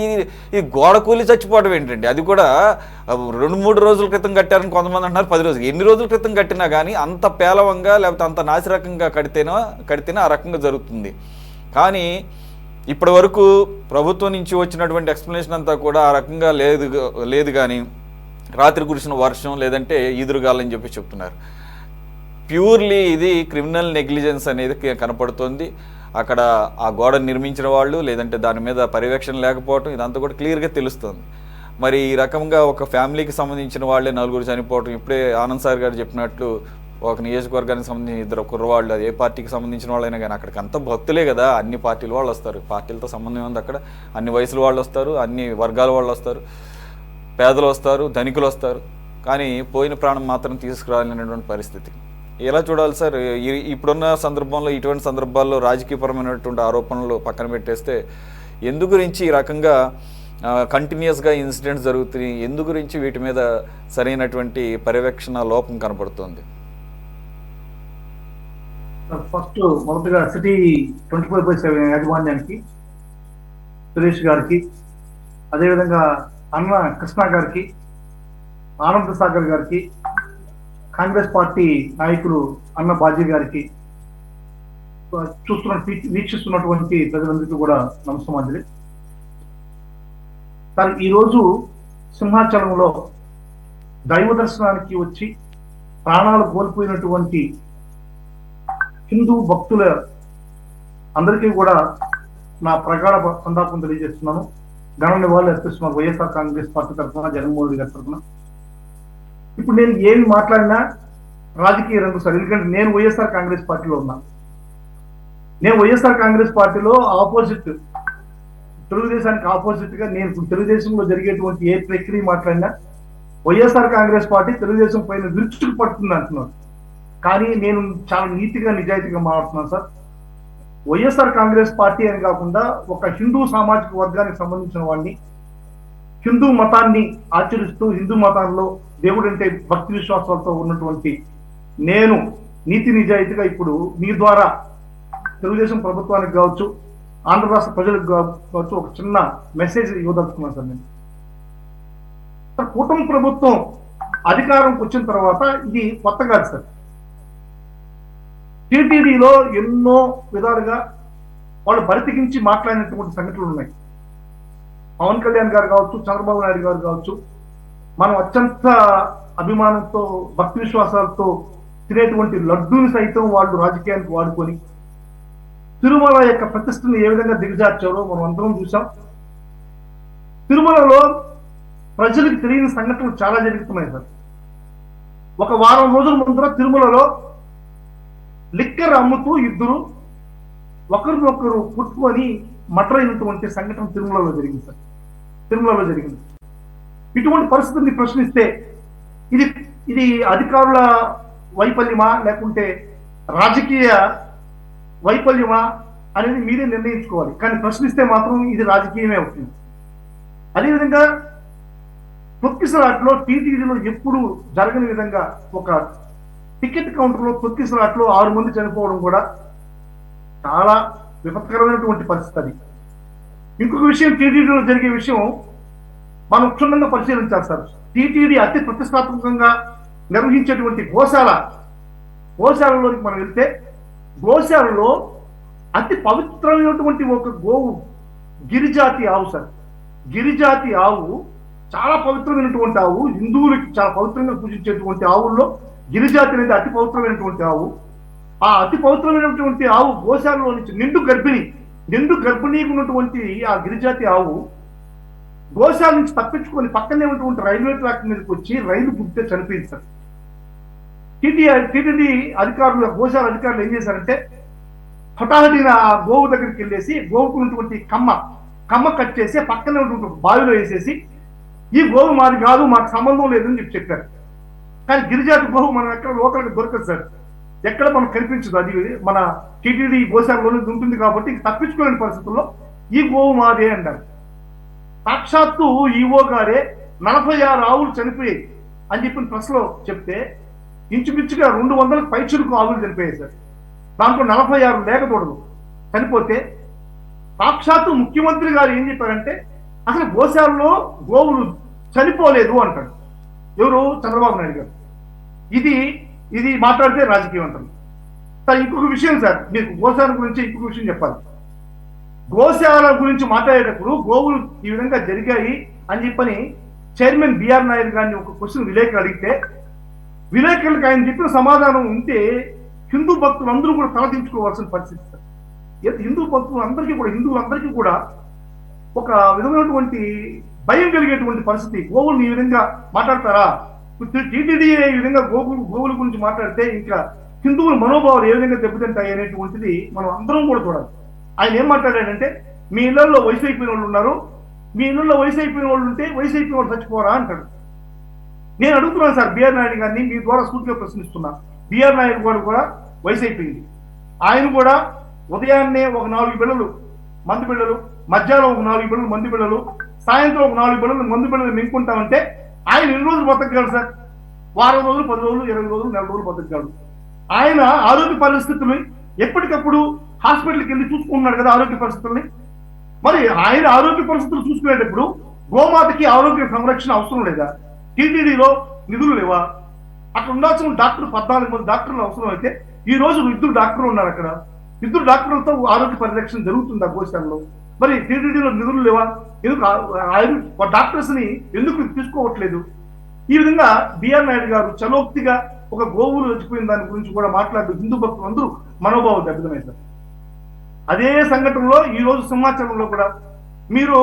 ఈ గోడ కూలి చచ్చిపోవడం ఏంటండి? అది కూడా 2-3 రోజుల క్రితం కట్టారని కొంతమంది అంటున్నారు, 10 రోజులు. ఎన్ని రోజుల క్రితం కట్టినా కానీ అంత పేలవంగా లేకపోతే అంత నాసిరకంగా కడితేనే ఆ రకంగా జరుగుతుంది. కానీ ఇప్పటి వరకు ప్రభుత్వం నుంచి వచ్చినటువంటి ఎక్స్ప్లెనేషన్ అంతా కూడా ఆ రకంగా లేదు. కానీ రాత్రి కురిసిన వర్షం లేదంటే ఈదురుగాలని చెప్పి చెప్తున్నారు. ప్యూర్లీ ఇది క్రిమినల్ నెగ్లిజెన్స్ అనేది కనపడుతుంది. అక్కడ ఆ గోడ నిర్మించిన వాళ్ళు లేదంటే దాని మీద పర్యవేక్షణ లేకపోవటం, ఇదంతా కూడా క్లియర్గా తెలుస్తుంది. మరి ఈ రకంగా ఒక ఫ్యామిలీకి సంబంధించిన వాళ్ళే 4 చనిపోవటం, ఇప్పుడే ఆనంద్ సార్ గారు చెప్పినట్లు ఒక నియోజకవర్గానికి సంబంధించిన 2 కుర్రవాళ్ళు, అది ఏ పార్టీకి సంబంధించిన వాళ్ళైనా కానీ అక్కడికి అంతా భక్తులే కదా, అన్ని పార్టీల వాళ్ళు వస్తారు. పార్టీలతో సంబంధం ఉంది అక్కడ. అన్ని వయసుల వాళ్ళు వస్తారు, అన్ని వర్గాల వాళ్ళు వస్తారు, పేదలు వస్తారు, ధనికులు వస్తారు. కానీ పోయిన ప్రాణం మాత్రం తీసుకురాలేనటువంటి పరిస్థితి. ఎలా చూడాలి సార్? ఇప్పుడున్న సందర్భంలో, ఇటువంటి సందర్భాల్లో రాజకీయపరమైనటువంటి ఆరోపణలు పక్కన పెట్టేస్తే ఎందు గురించి ఈ రకంగా కంటిన్యూస్గా ఇన్సిడెంట్స్ జరుగుతున్నాయి? ఎందు గురించి వీటి మీద సరైనటువంటి పర్యవేక్షణ లోపం కనపడుతుంది? ఫస్ట్ మొదటగా సిటీ 24/7 యాజమాన్యానికి, సురేష్ గారికి, అదేవిధంగా అన్న కృష్ణ గారికి, ఆనంద్ సాగర్ గారికి, కాంగ్రెస్ పార్టీ నాయకులు అన్న బాజీ గారికి, వీక్షిస్తున్నటువంటి ప్రజలందరికీ కూడా నమస్కారం. సార్, ఈరోజు సింహాచలంలో దైవ దర్శనానికి వచ్చి ప్రాణాలు కోల్పోయినటువంటి హిందూ భక్తుల అందరికీ కూడా నా ప్రగాఢ సంతాపం తెలియజేస్తున్నాను. ఘన నివాళులు అర్పిస్తున్నాను వైఎస్ఆర్ కాంగ్రెస్ పార్టీ తరఫున, జగన్మోహన్ రెడ్డి గారి తరఫున. ఇప్పుడు నేను ఏమి మాట్లాడినా రాజకీయ రంగు సార్, ఎందుకంటే నేను వైఎస్ఆర్ కాంగ్రెస్ పార్టీలో ఉన్నా. నేను వైఎస్ఆర్ కాంగ్రెస్ పార్టీలో ఆపోజిట్, తెలుగుదేశానికి ఆపోజిట్ గా నేను తెలుగుదేశంలో జరిగేటువంటి ఏ ప్రక్రియ మాట్లాడినా వైఎస్ఆర్ కాంగ్రెస్ పార్టీ తెలుగుదేశం పైన విరుచుకు పడుతుంది అంటున్నాను. కానీ నేను చాలా నీతిగా, నిజాయితీగా మాట్లాడుతున్నాను సార్. వైఎస్ఆర్ కాంగ్రెస్ పార్టీ అని కాకుండా ఒక హిందూ సామాజిక వర్గానికి సంబంధించిన వాడిని, హిందూ మతాన్ని ఆచరిస్తూ హిందూ మతాల్లో దేవుడు అంటే భక్తి విశ్వాసాలతో ఉన్నటువంటి నేను నీతి నిజాయితీగా ఇప్పుడు మీ ద్వారా తెలుగుదేశం ప్రభుత్వానికి కావచ్చు, ఆంధ్ర రాష్ట్ర ప్రజలకు కావచ్చు ఒక చిన్న మెసేజ్ ఇవ్వదలుచుకున్నాను సార్. నేను కూటమి ప్రభుత్వం అధికారంకి వచ్చిన తర్వాత ఇది కొత్త కాదు సార్. టీటీడీలో ఎన్నో విధాలుగా వాళ్ళు బరితెగించి మాట్లాడినటువంటి సంఘటనలు ఉన్నాయి. పవన్ కళ్యాణ్ గారు కావచ్చు, చంద్రబాబు నాయుడు గారు కావచ్చు, మనం అత్యంత అభిమానంతో భక్తి విశ్వాసాలతో తినేటువంటి లడ్డూని సైతం వాళ్ళు రాజకీయానికి వాడుకొని తిరుమల యొక్క ప్రతిష్టను ఏ విధంగా దిగజార్చారో మనం అందరం చూసాం. తిరుమలలో ప్రజలకు తెలియని సంఘటనలు చాలా జరుగుతున్నాయి సార్. ఒక వారం రోజుల ముందర తిరుమలలో లిక్కర్ అమ్ముతూ ఇద్దరు ఒకరినొకరు పుట్టుకొని మటర్ అయినటువంటి సంఘటన తిరుమలలో జరిగింది సార్. తిరుమలలో జరిగింది. ఇటువంటి పరిస్థితిని ప్రశ్నిస్తే ఇది ఇది అధికారుల వైఫల్యమా లేకుంటే రాజకీయ వైఫల్యమా అనేది మీరే నిర్ణయించుకోవాలి. కానీ ప్రశ్నిస్తే మాత్రం ఇది రాజకీయమే అవుతుంది. అదేవిధంగా తొక్కిసలాట్లో టీటీడీలో ఎప్పుడు జరగని విధంగా ఒక టికెట్ కౌంటర్లో తొక్కిసలాట్లో 6 మంది చనిపోవడం కూడా చాలా విపత్కరమైనటువంటి పరిస్థితి. అది ఇంకొక విషయం, టీటీడీలో జరిగే విషయం మనం క్షుణ్ణంగా పరిశీలించాలి సార్. టీటీడీ అతి ప్రతిష్టాత్మకంగా నిర్వహించేటువంటి గోశాలలోకి మనం వెళ్తే గోశాలలో అతి పవిత్రమైనటువంటి ఒక గోవు గిరిజాతి ఆవు సార్. గిరిజాతి ఆవు చాలా పవిత్రమైనటువంటి ఆవు. హిందువులకి చాలా పవిత్రంగా పూజించేటువంటి ఆవుల్లో గిరిజాతి అనేది అతి పవిత్రమైనటువంటి ఆవు. ఆ అతి పవిత్రమైనటువంటి ఆవు గోశాలలో నుంచి నిండు గర్భిణీగా ఉన్నటువంటి ఆ గిరిజాతి ఆవు గోశాల నుంచి తప్పించుకొని పక్కనే ఉన్నటువంటి రైల్వే ట్రాక్ మీదకి వచ్చి రైలు గుర్తే చనిపోయింది సార్. టీటీడీ అధికారులు, గోశాల అధికారులు ఏం చేశారంటే హఠాహటిన ఆ గోవు దగ్గరికి వెళ్ళేసి గోవుకు ఉన్నటువంటి కమ్మ కట్ చేసి పక్కనే ఉన్నటువంటి బావిలో వేసేసి ఈ గోవు మాది కాదు, మాకు సంబంధం లేదని చెప్పారు. కానీ గిరిజాతి గోవు మనం ఎక్కడ లోకల్గా దొరకదు సార్, ఎక్కడ మనకు కనిపించదు. అది మన టీటీడీ గోశాలలోనే ఉంటుంది కాబట్టి తప్పించుకోలేని పరిస్థితుల్లో ఈ గోవు మాదే అంటారు. సాక్షాత్తు ఈవో గారే 46 ఆవులు చనిపోయాయి అని చెప్పిన ప్రశ్నలో చెప్తే ఇంచుమించుగా 200 పైచురుకు ఆవులు చనిపోయాయి సార్. దాంట్లో 46 లేకపోవడం చనిపోతే సాక్షాత్తు ముఖ్యమంత్రి గారు ఏం చెప్పారంటే అసలు గోశాలలో గోవులు చనిపోలేదు అంటాడు. ఎవరు? చంద్రబాబు నాయుడు గారు. ఇది మాట్లాడితే రాజకీయం అంటారు సార్. ఇంకొక విషయం సార్, మీకు గోశాల గురించి ఇంకొక విషయం చెప్పాలి. గోశాల గురించి మాట్లాడేటప్పుడు గోవులు ఈ విధంగా జరిగాయి అని చెప్పని చైర్మన్ బిఆర్ నాయుడు గారిని ఒక క్వశ్చన్ విలేకరులు అడిగితే విలేకరులకు ఆయన చెప్పిన సమాధానం ఉంటే హిందూ భక్తులు అందరూ కూడా తలదించుకోవాల్సిన పరిస్థితి సార్. హిందువులందరికీ కూడా ఒక విధమైనటువంటి భయం కలిగేటువంటి పరిస్థితి. గోవులు ఈ విధంగా మాట్లాడతారా? టీటీడీ ఈ విధంగా గోవుల గురించి మాట్లాడితే ఇంకా హిందువుల మనోభావాలు ఏ విధంగా దెబ్బతింటాయి అనేటువంటిది మనం అందరం కూడా చూడాలి. ఆయన ఏం మాట్లాడాడంటే మీ ఇళ్లలో వయసు అయిపోయిన వాళ్ళు ఉన్నారు, మీ ఇళ్లలో వయసు అయిపోయిన వాళ్ళు ఉంటే వయసు అయిపోయిన వాళ్ళు చచ్చిపోరా అంటాడు. నేను అడుగుతున్నాను సార్ బిఆర్ నాయుడు గారిని, మీ ద్వారా సూటిగా ప్రశ్నిస్తున్నా. బిఆర్ నాయుడు గారు కూడా వయసు అయిపోయింది. ఆయన కూడా ఉదయాన్నే ఒక 4 బిళ్ళలు మందు బిళ్ళలు, మధ్యాహ్నం ఒక 4 బిళ్ళలు మందు బిళ్ళలు, సాయంత్రం ఒక 4 బిళ్ళలు మందు బిళ్ళలు మింగుకుంటామంటే ఆయన ఎన్ని రోజులు బతకగలడు సార్? వారం రోజులు, 10 రోజులు, 20 రోజులు, 4 రోజులు బతకగలడు. ఆయన ఆరోగ్య పరిస్థితుల్ని ఎప్పటికప్పుడు హాస్పిటల్కి వెళ్ళి చూసుకుంటున్నాడు కదా ఆరోగ్య పరిస్థితుల్ని. మరి ఆయన ఆరోగ్య పరిస్థితులు చూసుకునేటప్పుడు గోమాతకి ఆరోగ్య సంరక్షణ అవసరం లేదా? టీటీడీలో నిధులు లేవా? అక్కడ ఉండాల్సిన డాక్టర్లు 14 మంది డాక్టర్లు అవసరం అయితే ఈ రోజు 2 డాక్టర్లు ఉన్నారు అక్కడ. 2 డాక్టర్లతో ఆరోగ్య పరిరక్షణ జరుగుతుందా గోశాలలో? మరి టీటీడీలో నిధులు లేవా? ఎందుకు డాక్టర్స్ ని ఎందుకు తీసుకోవట్లేదు? ఈ విధంగా బిఆర్ నాయుడు గారు చలోక్తిగా ఒక గోవులు చచ్చిపోయిన దాని గురించి కూడా మాట్లాడుతూ హిందూ భక్తులు అందరూ మనోభావం దెబ్బతినేశారు. అదే సంఘటనలో ఈ రోజు సింహాచలంలో కూడా మీరు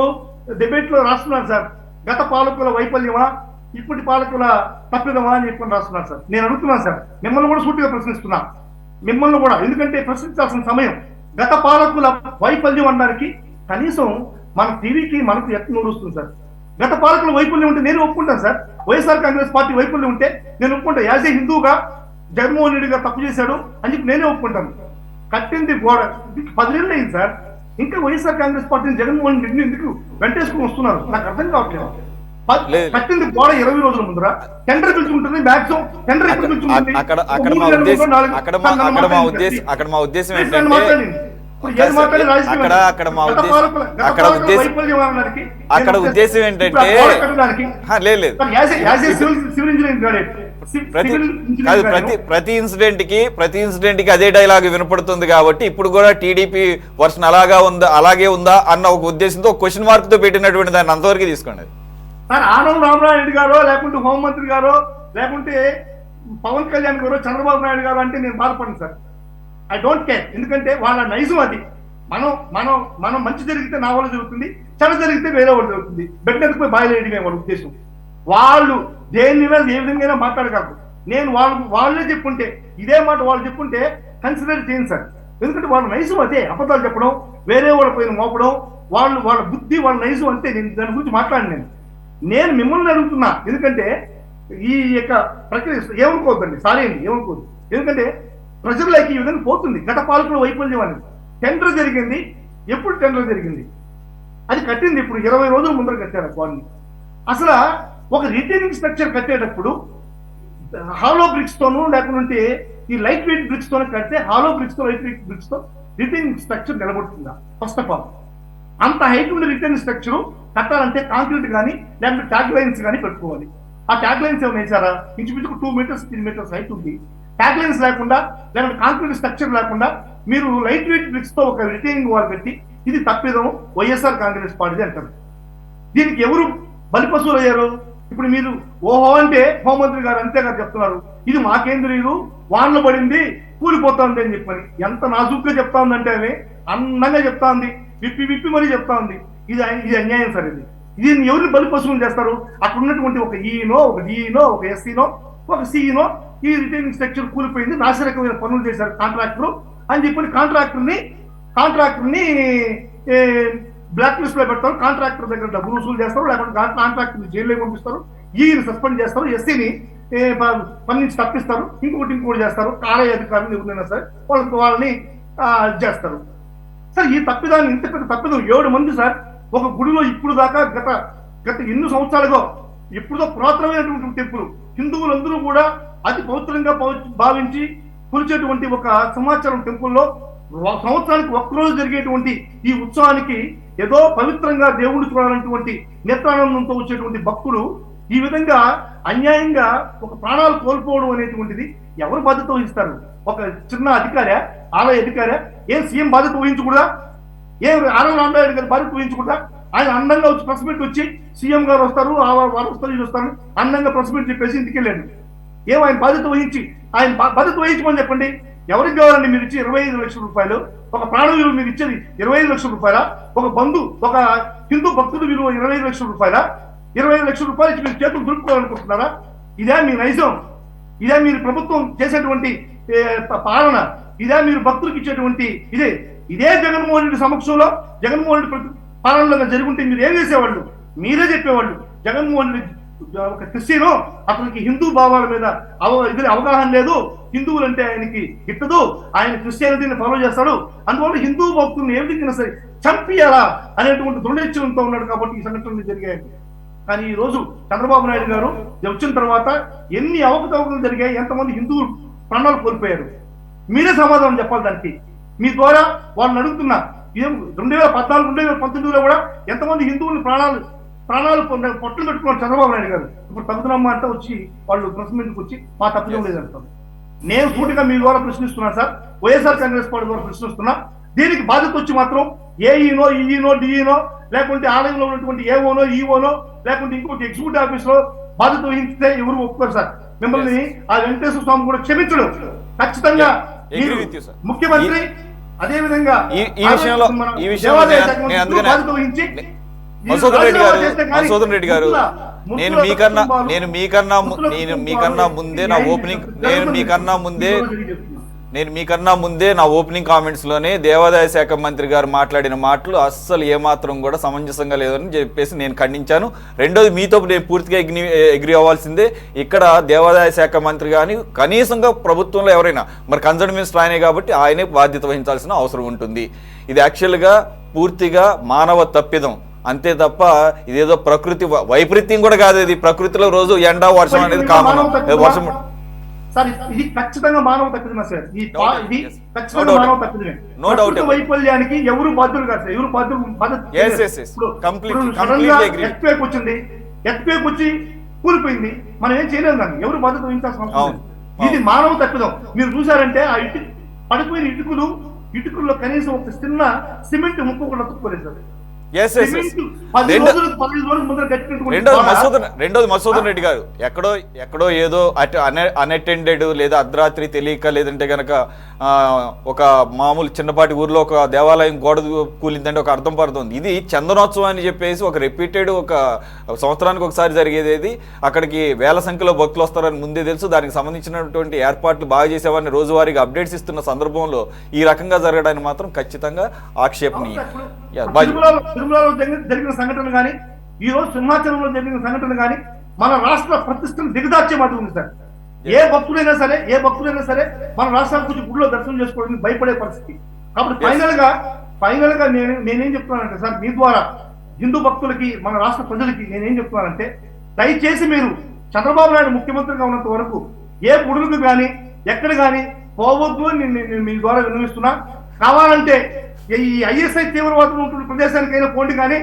డిబేట్ లో రాస్తున్నారు సార్, గత పాలకుల వైఫల్యమా ఇప్పటి పాలకుల తప్పిదమా అని చెప్పని రాస్తున్నారు సార్. నేను అడుగుతున్నాను సార్, మిమ్మల్ని కూడా సూటిగా ప్రశ్నిస్తున్నా, మిమ్మల్ని కూడా, ఎందుకంటే ప్రశ్నించాల్సిన సమయం. గత పాలకుల వైఫల్యం అనడానికి కనీసం మన టీవీకి మనకు ఎక్కడ నూరుస్తుంది సార్. గత పాలకుల వైఫల్యం ఉంటే నేను ఒప్పుకుంటాను సార్. వైఎస్ఆర్ కాంగ్రెస్ పార్టీ వైఫల్యం ఉంటే నేను ఒప్పుకుంటాను. యాజ్ ఏ హిందూగా జగన్మోహన్ రెడ్డి గారు తప్పు చేశాడు అని చెప్పి నేనే ఒప్పుకుంటాను. కట్టింది గోడ 10 ఏళ్ళు అయింది సార్, ఇంకా వైఎస్ఆర్ కాంగ్రెస్ పార్టీని జగన్మోహన్ రెడ్డిని ఎందుకు వెంటేసుకుని వస్తున్నారు నాకు అర్థం కావట్లేదు. కట్టింది గోడ 20 రోజుల ముందర టెండర్ పిలుచుకుంటుంది. మ్యాక్సిమం టెండర్ ఎప్పుడు పిలుచుకుంటుంది? అక్కడ మా ఉద్దేశం ఏంటంటే ఇప్పుడు ఏది మాట్లాడి రాజకీయం అక్కడ అంటే? అక్కడ మా గత ఉద్దేశం పాలకుల- గత అక్కడ పాలకుల ఉద్దేశం వైఫల్యం అనడానికి అక్కడ నేను ఉద్దేశం ఇప్పుడు ఏంటంటే ఆ గోడ కట్టడానికి లేదు as a civil engineering graduate. ప్రతి సివిల్ కాదు ఇంజనీరింగ్ ప్రతి ఇన్సిడెంట్ కి అదే డైలాగ్ వినపడుతుంది కాబట్టి ఇప్పుడు కూడా టీడీపీ వర్షన్ అలాగే ఉందా అన్న ఒక ఉద్దేశంతో ఒక క్వశ్చన్ మార్క్ తో పెట్టినటువంటి దాన్ని అంతవరకు తీసుకోండి. సార్ ఆనం రామనాయుడు గారో లేకుంటే హోంమంత్రి గారో లేకుంటే పవన్ కళ్యాణ్ గారో చంద్రబాబు నాయుడు గారు అంటే నేను బాధపడను సార్. I don't care. ఎందుకంటే వాళ్ళ నైజం అది. మనం మనం మనం మంచి జరిగితే నా వల్ల జరుగుతుంది, చెడు జరిగితే వేరే వాళ్ళు జరుగుతుంది. బెడ్డకు పోయి బాయలేయడమే వాళ్ళ ఉద్దేశం. వాళ్ళు దేనివైనా ఏ విధంగా మాట్లాడగలరు. నేను వాళ్ళే చెప్పుంటే ఇదే మాట వాళ్ళు చెప్పుంటే కన్సిడర్ చేయండి సార్. ఎందుకంటే వాళ్ళ నైజం అదే. అబద్ధాలు చెప్పడం, వేరే వాళ్ళ పైన మోపడం, వాళ్ళ బుద్ధి వాళ్ళ నైజం అంతే. నేను దాని గురించి మాట్లాడిన నేను మిమ్మల్ని అడుగుతున్నా. ఎందుకంటే ఈ యొక్క ప్రక్రియ ఏమనుకోవద్దండి, సారీ అండి, ఏమనుకోవద్దు. ఎందుకంటే ప్రజల్లోకి ఈ విధంగా పోతుంది. గత పాలకుల వైఫల్యం అనేది. టెండర్ జరిగింది. ఎప్పుడు టెండర్ జరిగింది? అది కట్టింది ఇప్పుడు 20 రోజుల ముందర కట్టారు కాలనీ. అసలు ఒక రిటైనింగ్ స్ట్రక్చర్ కట్టేటప్పుడు హాలో బ్రిక్స్ తోనూ లేకుంటే ఈ లైట్ వెయిట్ బ్రిక్స్ తోనే కడితే హాలో బ్రిక్స్ తో లైట్ వెయిట్ బ్రిక్స్ తో రిటైనింగ్ స్ట్రక్చర్ నిలబడుతుందా? ఫస్ట్ ఆఫ్ ఆల్ అంత హైట్ ఉండే రిటైనింగ్ స్ట్రక్చర్ కట్టాలంటే కాంక్రీట్ కానీ లేకపోతే ట్యాగ్ లైన్స్ కానీ పెట్టుకోవాలి. ఆ ట్యాగ్ లైన్స్ ఏమైనా వేసారా? ఇంచుమించుకు 2 మీటర్స్ 3 మీటర్స్ హైట్ ఉంది. ట్యాగ్ లైన్స్ లేకుండా లేకపోతే కాంక్రీట్ స్ట్రక్చర్ లేకుండా మీరు లైట్ వెయిట్ బ్రిక్స్ తో ఒక రిటైనింగ్ వాల్ పెట్టి ఇది తప్పిదం వైఎస్ఆర్ కాంగ్రెస్ పార్టీ అంటారు. దీనికి ఎవరు బలిపశువులు అయ్యారు? ఇప్పుడు మీరు ఓహో అంటే హోంమంత్రి గారు అంతేగా చెప్తున్నారు, ఇది మాకేం తెలియదు, వానలు పడింది కూలిపోతుంది అని చెప్పని. ఎంత నాజుగ్గా చెప్తా ఉందంటే ఆమె అందంగా చెప్తా ఉంది, విప్పి మరీ చెప్తా ఉంది. ఇది అన్యాయం సార్. దీన్ని ఎవరిని బలిపశువులు చేస్తారు? అక్కడ ఉన్నటువంటి ఒక ఈనో, ఒక డిఈనో, ఒక ఎస్సీనో, ఒక సిఈనో ఈ రిటైనింగ్ స్ట్రక్చర్ కూలిపోయింది, నాశరకమైన పనులు చేశారు కాంట్రాక్టర్ అని చెప్పని కాంట్రాక్టర్ని బ్లాక్ లిస్ట్ లో పెడతారు. కాంట్రాక్టర్ దగ్గర డబ్బులు వసూలు చేస్తారు, లేకపోతే కాంట్రాక్టర్ జైల్లో పంపిస్తారు, ఈని సస్పెండ్ చేస్తారు, ఎస్సీని పని నుంచి తప్పిస్తారు, ఇంకోటి చేస్తారు. ఆర్ఐ అధికారులు ఎవరైనా సరే వాళ్ళని చేస్తారు. సార్ ఈ తప్పిదాన్ని, ఇంత పెద్ద తప్పిదం 7 మంది సార్ ఒక గుడిలో ఇప్పుడు దాకా గత ఎన్ని సంవత్సరాలుగా ఎప్పుడో పురాతనమైనటువంటి టెంపుల్, హిందువులందరూ కూడా అతి పవిత్రంగా భావించి కొలిచేటువంటి ఒక సింహాచలం టెంపుల్లో సంవత్సరానికి ఒక్కరోజు జరిగేటువంటి ఈ ఉత్సవానికి ఏదో పవిత్రంగా దేవుడు చూడాలన్నటువంటి నేత్రానందంతో వచ్చేటువంటి భక్తులు ఈ విధంగా అన్యాయంగా ఒక ప్రాణాలు కోల్పోవడం అనేటువంటిది ఎవరు బాధ్యత వహిస్తారు? ఒక చిన్న అధికారా, ఆలయ అధికారా? ఏం సీఎం బాధ్యత వహించకూడదా? ఏం ఆనం రామనాయుడు గారి బాధ్యత వహించకూడదా? ఆయన అందంగా వచ్చి ప్రెస్ మీట్ వచ్చి సీఎం గారు వస్తారు, వారు వస్తారు, ఇది వస్తారు, అందంగా ప్రెస్ మీట్ చెప్పేసి ఇంటికి వెళ్ళండి. ఏం ఆయన బాధ్యత వహించి ఆయన బాధ్యత వహించమని చెప్పండి. ఎవరికి కావాలండి మీరు ఇచ్చి 25 లక్షల రూపాయలు? ఒక ప్రాణ విలువ మీరు ఇచ్చేది 25 లక్షల రూపాయల? ఒక హిందూ భక్తుడు విలువ 25 లక్షల రూపాయల? 25 లక్షల రూపాయలు ఇచ్చి మీరు చేతులు దురుపుకోవాలనుకుంటున్నారా? ఇదే మీ నైజం? ఇదే మీరు ప్రభుత్వం చేసేటువంటి పాలన? ఇదే మీరు భక్తులకు ఇచ్చేటువంటి ఇదే జగన్మోహన్ రెడ్డి సమక్షంలో జగన్మోహన్ రెడ్డి పాలనలో జరుగుంటే మీరు ఏం చేసేవాళ్ళు? మీరే చెప్పేవాళ్ళు జగన్మోహన్ రెడ్డి ఒక క్రిస్టియను, అతనికి హిందూ భావాల మీద అవగాహన లేదు, హిందువులు అంటే ఆయనకి గిట్టదు, ఆయన క్రిస్టియానిటీని ఫాలో చేస్తాడు, అందువల్ల హిందూ భక్తుల్ని ఏ విధంగా సరే చంపియాలా అనేటువంటి దృఢనిశ్చయంతో ఉన్నాడు. కాబట్టి ఈ సంఘటనలు జరిగాయి. కానీ ఈ రోజు చంద్రబాబు నాయుడు గారు వచ్చిన తర్వాత ఎన్ని అవకతవకలు జరిగాయి, ఎంతమంది హిందువులు ప్రాణాలు కోల్పోయారు? మీరే సమాధానం చెప్పాలి దానికి. మీ ద్వారా వాళ్ళని అడుగుతున్నా, 2014, 2019లో కూడా ఎంతమంది హిందువులు ప్రాణాలు పొట్టలు పెట్టుకున్నారు చంద్రబాబు నాయుడు గారు. ఇప్పుడు తగ్గుతున్నమ్మ అంటే వచ్చి వాళ్ళు ప్రెస్ మీట్కి వచ్చి మా తప్పిదం లేదంటారు. నేను పూర్తిగా మీ ద్వారా ప్రశ్నిస్తున్నా సార్, వైఎస్ఆర్ కాంగ్రెస్ పార్టీ ద్వారా ప్రశ్నిస్తున్నా. దీనికి బాధ్యత వచ్చి మాత్రం ఏఈనో, ఈఈనో, డిఈనో, లేకుంటే ఆలయంలో ఉన్నటువంటి ఏఓనో, ఈఓనో, లేకుంటే ఇంకొక ఎగ్జిక్యూటివ్ ఆఫీస్ లో బాధ్యత వహిస్తే ఎవరు ఒప్పుకోరు సార్. మిమ్మల్ని ఆ వెంకటేశ్వర స్వామి కూడా క్షమించడు. ఖచ్చితంగా ముఖ్యమంత్రి అదే విధంగా ఈ విషయంలో బాధ్యత వహించి మధుసూదన్ రెడ్డి గారు నేను మీకన్నా ముందే నా ఓపెనింగ్ కామెంట్స్ లోనే దేవాదాయ శాఖ మంత్రి గారు మాట్లాడిన మాటలు అస్సలు ఏమాత్రం కూడా సమంజసంగా లేదని చెప్పేసి నేను ఖండించాను. రెండోది మీతో నేను పూర్తిగా అగ్రి అవ్వాల్సిందే. ఇక్కడ దేవాదాయ శాఖ మంత్రి కానీ కనీసంగా ప్రభుత్వంలో ఎవరైనా మరి కన్సర్న్ మినిస్టర్ ఆయనే కాబట్టి ఆయనే బాధ్యత వహించాల్సిన అవసరం ఉంటుంది. ఇది యాక్చువల్గా పూర్తిగా మానవ తప్పిదం అంతే తప్ప ఇదేదో ప్రకృతి వైపరీత్యం కూడా కాదు. ఇది ప్రకృతిలో రోజు ఎండ వర్షం అనేది కామన్. వర్షం సార్ ఇది ఖచ్చితంగా మానవ తప్పిదమే సార్. ఇది Yes. ఖచ్చితంగా No doubt. మానవ తప్పిదమే. No doubt ప్రకృతి about it. వైఫల్యానికి ఎవరు బాధ్యులు కాదు సార్. ఎవరు Yes, yes, yes. Completely agree. Earthquake వచ్చింది, ఎర్త్క్వేక్ వచ్చి కూలిపోయింది, మనం ఏం చేయలేము దాన్ని, ఎవరు బాధ్యత వహించాల్సిన అవసరం అవును. లేదు. ఇది మానవ తప్పిదం. మీరు చూసారంటే ఆ పడిపోయిన ఇటుకల్లో కనీసం ఒక చిన్న సిమెంట్ ముక్క కూడా తక్కువలేదు సార్. Yes, yes, yes. 10 రోజులకు 15 రోజులకు ముందర కట్టినటువంటి రెండోది మసూదన్ రెడ్డి గారు ఎక్కడో ఏదో అన్అటెండెడ్ లేదా అర్ధరాత్రి తెలియక లేదంటే గనక ఒక మామూలు చిన్నపాటి ఊర్లో ఒక దేవాలయం గోడ కూలిందంటే ఒక అర్థం పడుతుంది. ఇది చందనోత్సవం అని చెప్పేసి ఒక రిపీటెడ్ ఒక సంవత్సరానికి ఒకసారి జరిగేది. అక్కడికి వేల సంఖ్యలో భక్తులు వస్తారని ముందే తెలుసు. దానికి సంబంధించినటువంటి ఏర్పాట్లు బాగా చేసేవారిని రోజువారీగా అప్డేట్స్ ఇస్తున్న సందర్భంలో ఈ రకంగా జరగడానికి మాత్రం ఖచ్చితంగా ఆక్షేపణీయం. తిరుమలలో జరిగిన సంఘటన కానీ, ఈ రోజు సింహాచలంలో జరిగిన సంఘటన కానీ మన రాష్ట్ర ప్రతిష్టను దిగదార్చే మాట ఉంది సార్. ఏ భక్తులైనా సరే మన రాష్ట్రానికి వచ్చి గుడిలో దర్శనం చేసుకోవడానికి భయపడే పరిస్థితి. కాబట్టి ఫైనల్ గా నేనేం చెప్తున్నానంటే సార్, మీ ద్వారా హిందూ భక్తులకి, మన రాష్ట్ర ప్రజలకి నేనేం చెప్తున్నానంటే, దయచేసి మీరు చంద్రబాబు నాయుడు ముఖ్యమంత్రిగా ఉన్నంత వరకు ఏ గుడులకు కానీ ఎక్కడ కానీ పోవద్దు అని నేను మీ ద్వారా విన్నవిస్తున్నా. కావాలంటే ఈ ఐఎస్ఐ తీవ్రవాదం ఉంటున్న ప్రదేశానికైనా పోండి, కానీ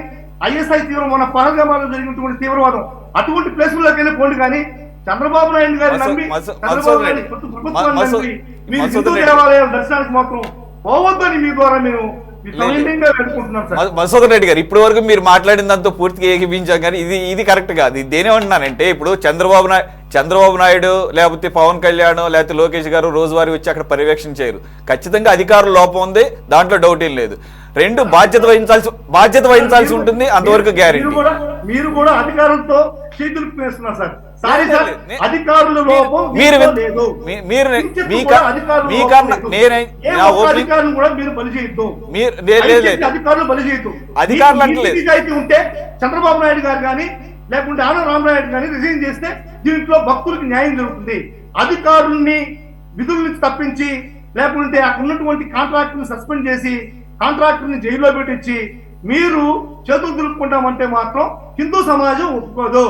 ఐఎస్ఐ తీవ్రం మన పహల్గామాలో జరిగినటువంటి తీవ్రవాదం అటువంటి ప్లేసుల్లోకైనా పోండి, కానీ చంద్రబాబు నాయుడు గారి నమ్మి చంద్రబాబు నాయుడు ప్రభుత్వాన్ని నమ్మి మీరు హిందూ దేవాలయాల దర్శనానికి మాత్రం పోవద్దు అని మీ ద్వారా మేము మసూదన్ రెడ్డి గారు ఇప్పటి వరకు మీరు మాట్లాడిన దాంతో పూర్తిగా ఏకీపించాం, కానీ ఇది కరెక్ట్ కాదు. ఇది దేనేమంటున్నానంటే, ఇప్పుడు చంద్రబాబు నాయుడు లేకపోతే పవన్ కళ్యాణ్ లేకపోతే లోకేష్ గారు రోజువారీ వచ్చి అక్కడ పర్యవేక్షణ చేయరు. ఖచ్చితంగా అధికారుల లోపం ఉంది, దాంట్లో డౌట్ ఏం లేదు. రెండు బాధ్యత వహించాల్సి ఉంటుంది, అంతవరకు గ్యారెంటీ. మీరు కూడా అధికారులతో చేతులు సార్. అధికారుల లోపం అధికారులు అంటే ఉంటే చంద్రబాబు నాయుడు గారు కానీ లేకుంటే ఆనం రామనాయుడు కానీ రిజైన్ చేస్తే దీంట్లో భక్తులకు న్యాయం జరుగుతుంది. అధికారుల్ని విధుల నుంచి తప్పించి లేకుంటే అక్కడ ఉన్నటువంటి కాంట్రాక్టర్ ని సస్పెండ్ చేసి కాంట్రాక్టర్ ని జైల్లో పెట్టించి మీరు చేతులు దులుపుకుంటామంటే మాత్రం హిందూ సమాజం ఒప్పుకోదు.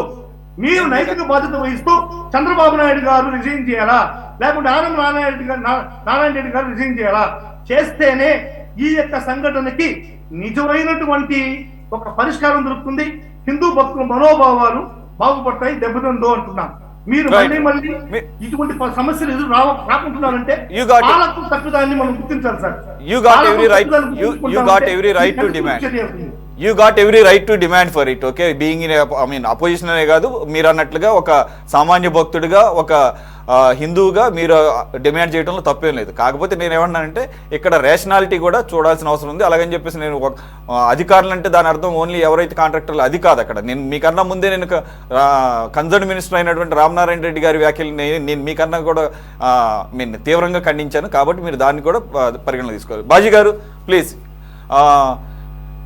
మీరు నైతిక బాధ్యత వహిస్తూ చంద్రబాబు నాయుడు గారు రిజైన్ చేయాలా, లేకుంటే ఆనం నారాయణ రెడ్డి గారు రిజైన్ చేయాలా. చేస్తేనే ఈ యొక్క సంఘటనకి నిజమైనటువంటి ఒక పరిష్కారం దొరుకుతుంది. హిందూ భక్తుల మనోభావాలు బాగుపడతాయి, దెబ్బతిందో అంటున్నాం. మీరు మళ్ళీ ఇటువంటి సమస్యలు ఎదురు రాకుంటున్నారంటే పాలకుల తప్పిదాన్ని మనం గుర్తించాలి sir. You got every right to demand for it, okay? Being in opposition అనే కాదు, మీరు అన్నట్లుగా ఒక సామాన్య భక్తుడిగా ఒక హిందువుగా మీరు డిమాండ్ చేయడంలో తప్పేం లేదు. కాకపోతే నేను ఏమన్నానంటే, ఇక్కడ రేషనాలిటీ కూడా చూడాల్సిన అవసరం ఉంది. అలాగని చెప్పేసి నేను అధికారులు అంటే దాని అర్థం ఓన్లీ ఎవరైతే కాంట్రాక్టర్లు అది కాదు. అక్కడ నేను మీకన్నా ముందే నేను కన్సర్న్ మినిస్టర్ అయినటువంటి రామనారాయణ రెడ్డి గారి వ్యాఖ్యలు నేను మీకన్నా కూడా తీవ్రంగా ఖండించాను. కాబట్టి మీరు దాన్ని కూడా పరిగణన తీసుకోవాలి. బాజీ గారు ప్లీజ్.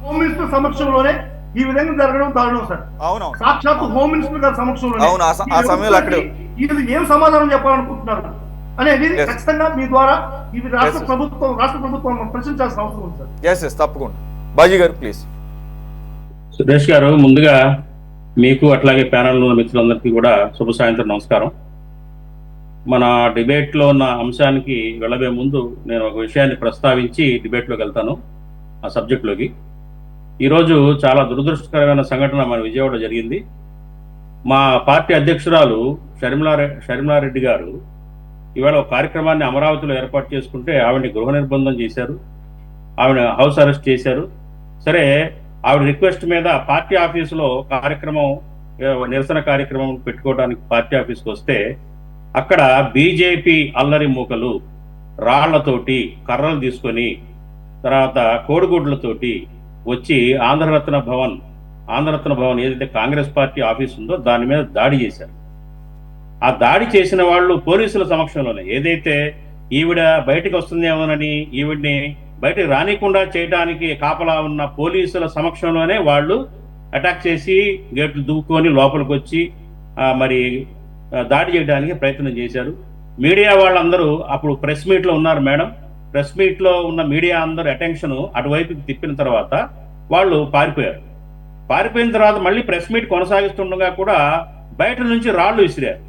హోమ్ మినిస్టర్ సమక్షంలోనే ఈ విధంగా జరగడం దారుణం సార్. అవును, సాక్షాత్ హోమ్ మినిస్టర్ గారి సమక్షంలో ఆ సమయంలో అక్కడ ఇది ఏం సమాధానం చెప్పాలనుకుంటున్నారు అనేది ఖచ్చితంగా మీ ద్వారా ఇది రాష్ట్ర ప్రభుత్వం ప్రశ్నించాల్సిన అవసరం ఉంది సార్. తప్పకుండా. బాజీ గారు ప్లీజ్. సురేష్ గారు, ముందుగా మీకు అట్లాగే ప్యానల్ ఉన్న మిత్రులందరికీ కూడా శుభ సాయంత్రం నమస్కారం. మన డిబేట్లో ఉన్న అంశానికి వెళ్ళబోయే ముందు నేను ఒక విషయాన్ని ప్రస్తావించి డిబేట్లోకి వెళ్తాను, ఆ సబ్జెక్టులోకి. ఈరోజు చాలా దురదృష్టకరమైన సంఘటన మన విజయవాడలో జరిగింది. మా పార్టీ అధ్యక్షురాలు షర్మిలారెడ్డి గారు ఇవాళ ఒక కార్యక్రమాన్ని అమరావతిలో ఏర్పాటు చేసుకుంటే ఆవిడని గృహ నిర్బంధం చేశారు, ఆవిడ హౌస్ అరెస్ట్ చేశారు. సరే, ఆవిడ రిక్వెస్ట్ మీద పార్టీ ఆఫీసులో నిరసన కార్యక్రమం పెట్టుకోవడానికి పార్టీ ఆఫీస్కి వస్తే అక్కడ బీజేపీ అల్లరి మూకలు రాళ్లతోటి కర్రలు తీసుకొని తర్వాత కోడిగుడ్లతోటి వచ్చి ఆంధ్రరత్న భవన్ ఏదైతే కాంగ్రెస్ పార్టీ ఆఫీస్ ఉందో దాని మీద దాడి చేశారు. ఆ దాడి చేసిన వాళ్ళు పోలీసుల సమక్షంలోనే, ఏదైతే ఈవిడ బయటకు వస్తుందేమోనని ఈవిడ్ని బయటకు రానికుండా చేయడానికి కాపలా ఉన్న పోలీసుల సమక్షంలోనే వాళ్ళు అటాక్ చేసి గేట్లు దూక్కొని లోపలికి వచ్చి మరి దాడి చేయడానికి ప్రయత్నం చేశారు. మీడియా వాళ్ళందరూ అప్పుడు ప్రెస్ మీట్లో ఉన్నారు మేడం. ప్రెస్ మీట్లో ఉన్న మీడియా అందరూ అటెన్షన్ అటువైపుకి తిప్పిన తర్వాత వాళ్ళు పారిపోయిన తర్వాత మళ్ళీ ప్రెస్ మీట్ కొనసాగిస్తుండగా కూడా బయట నుంచి రాళ్లు విసిరారు.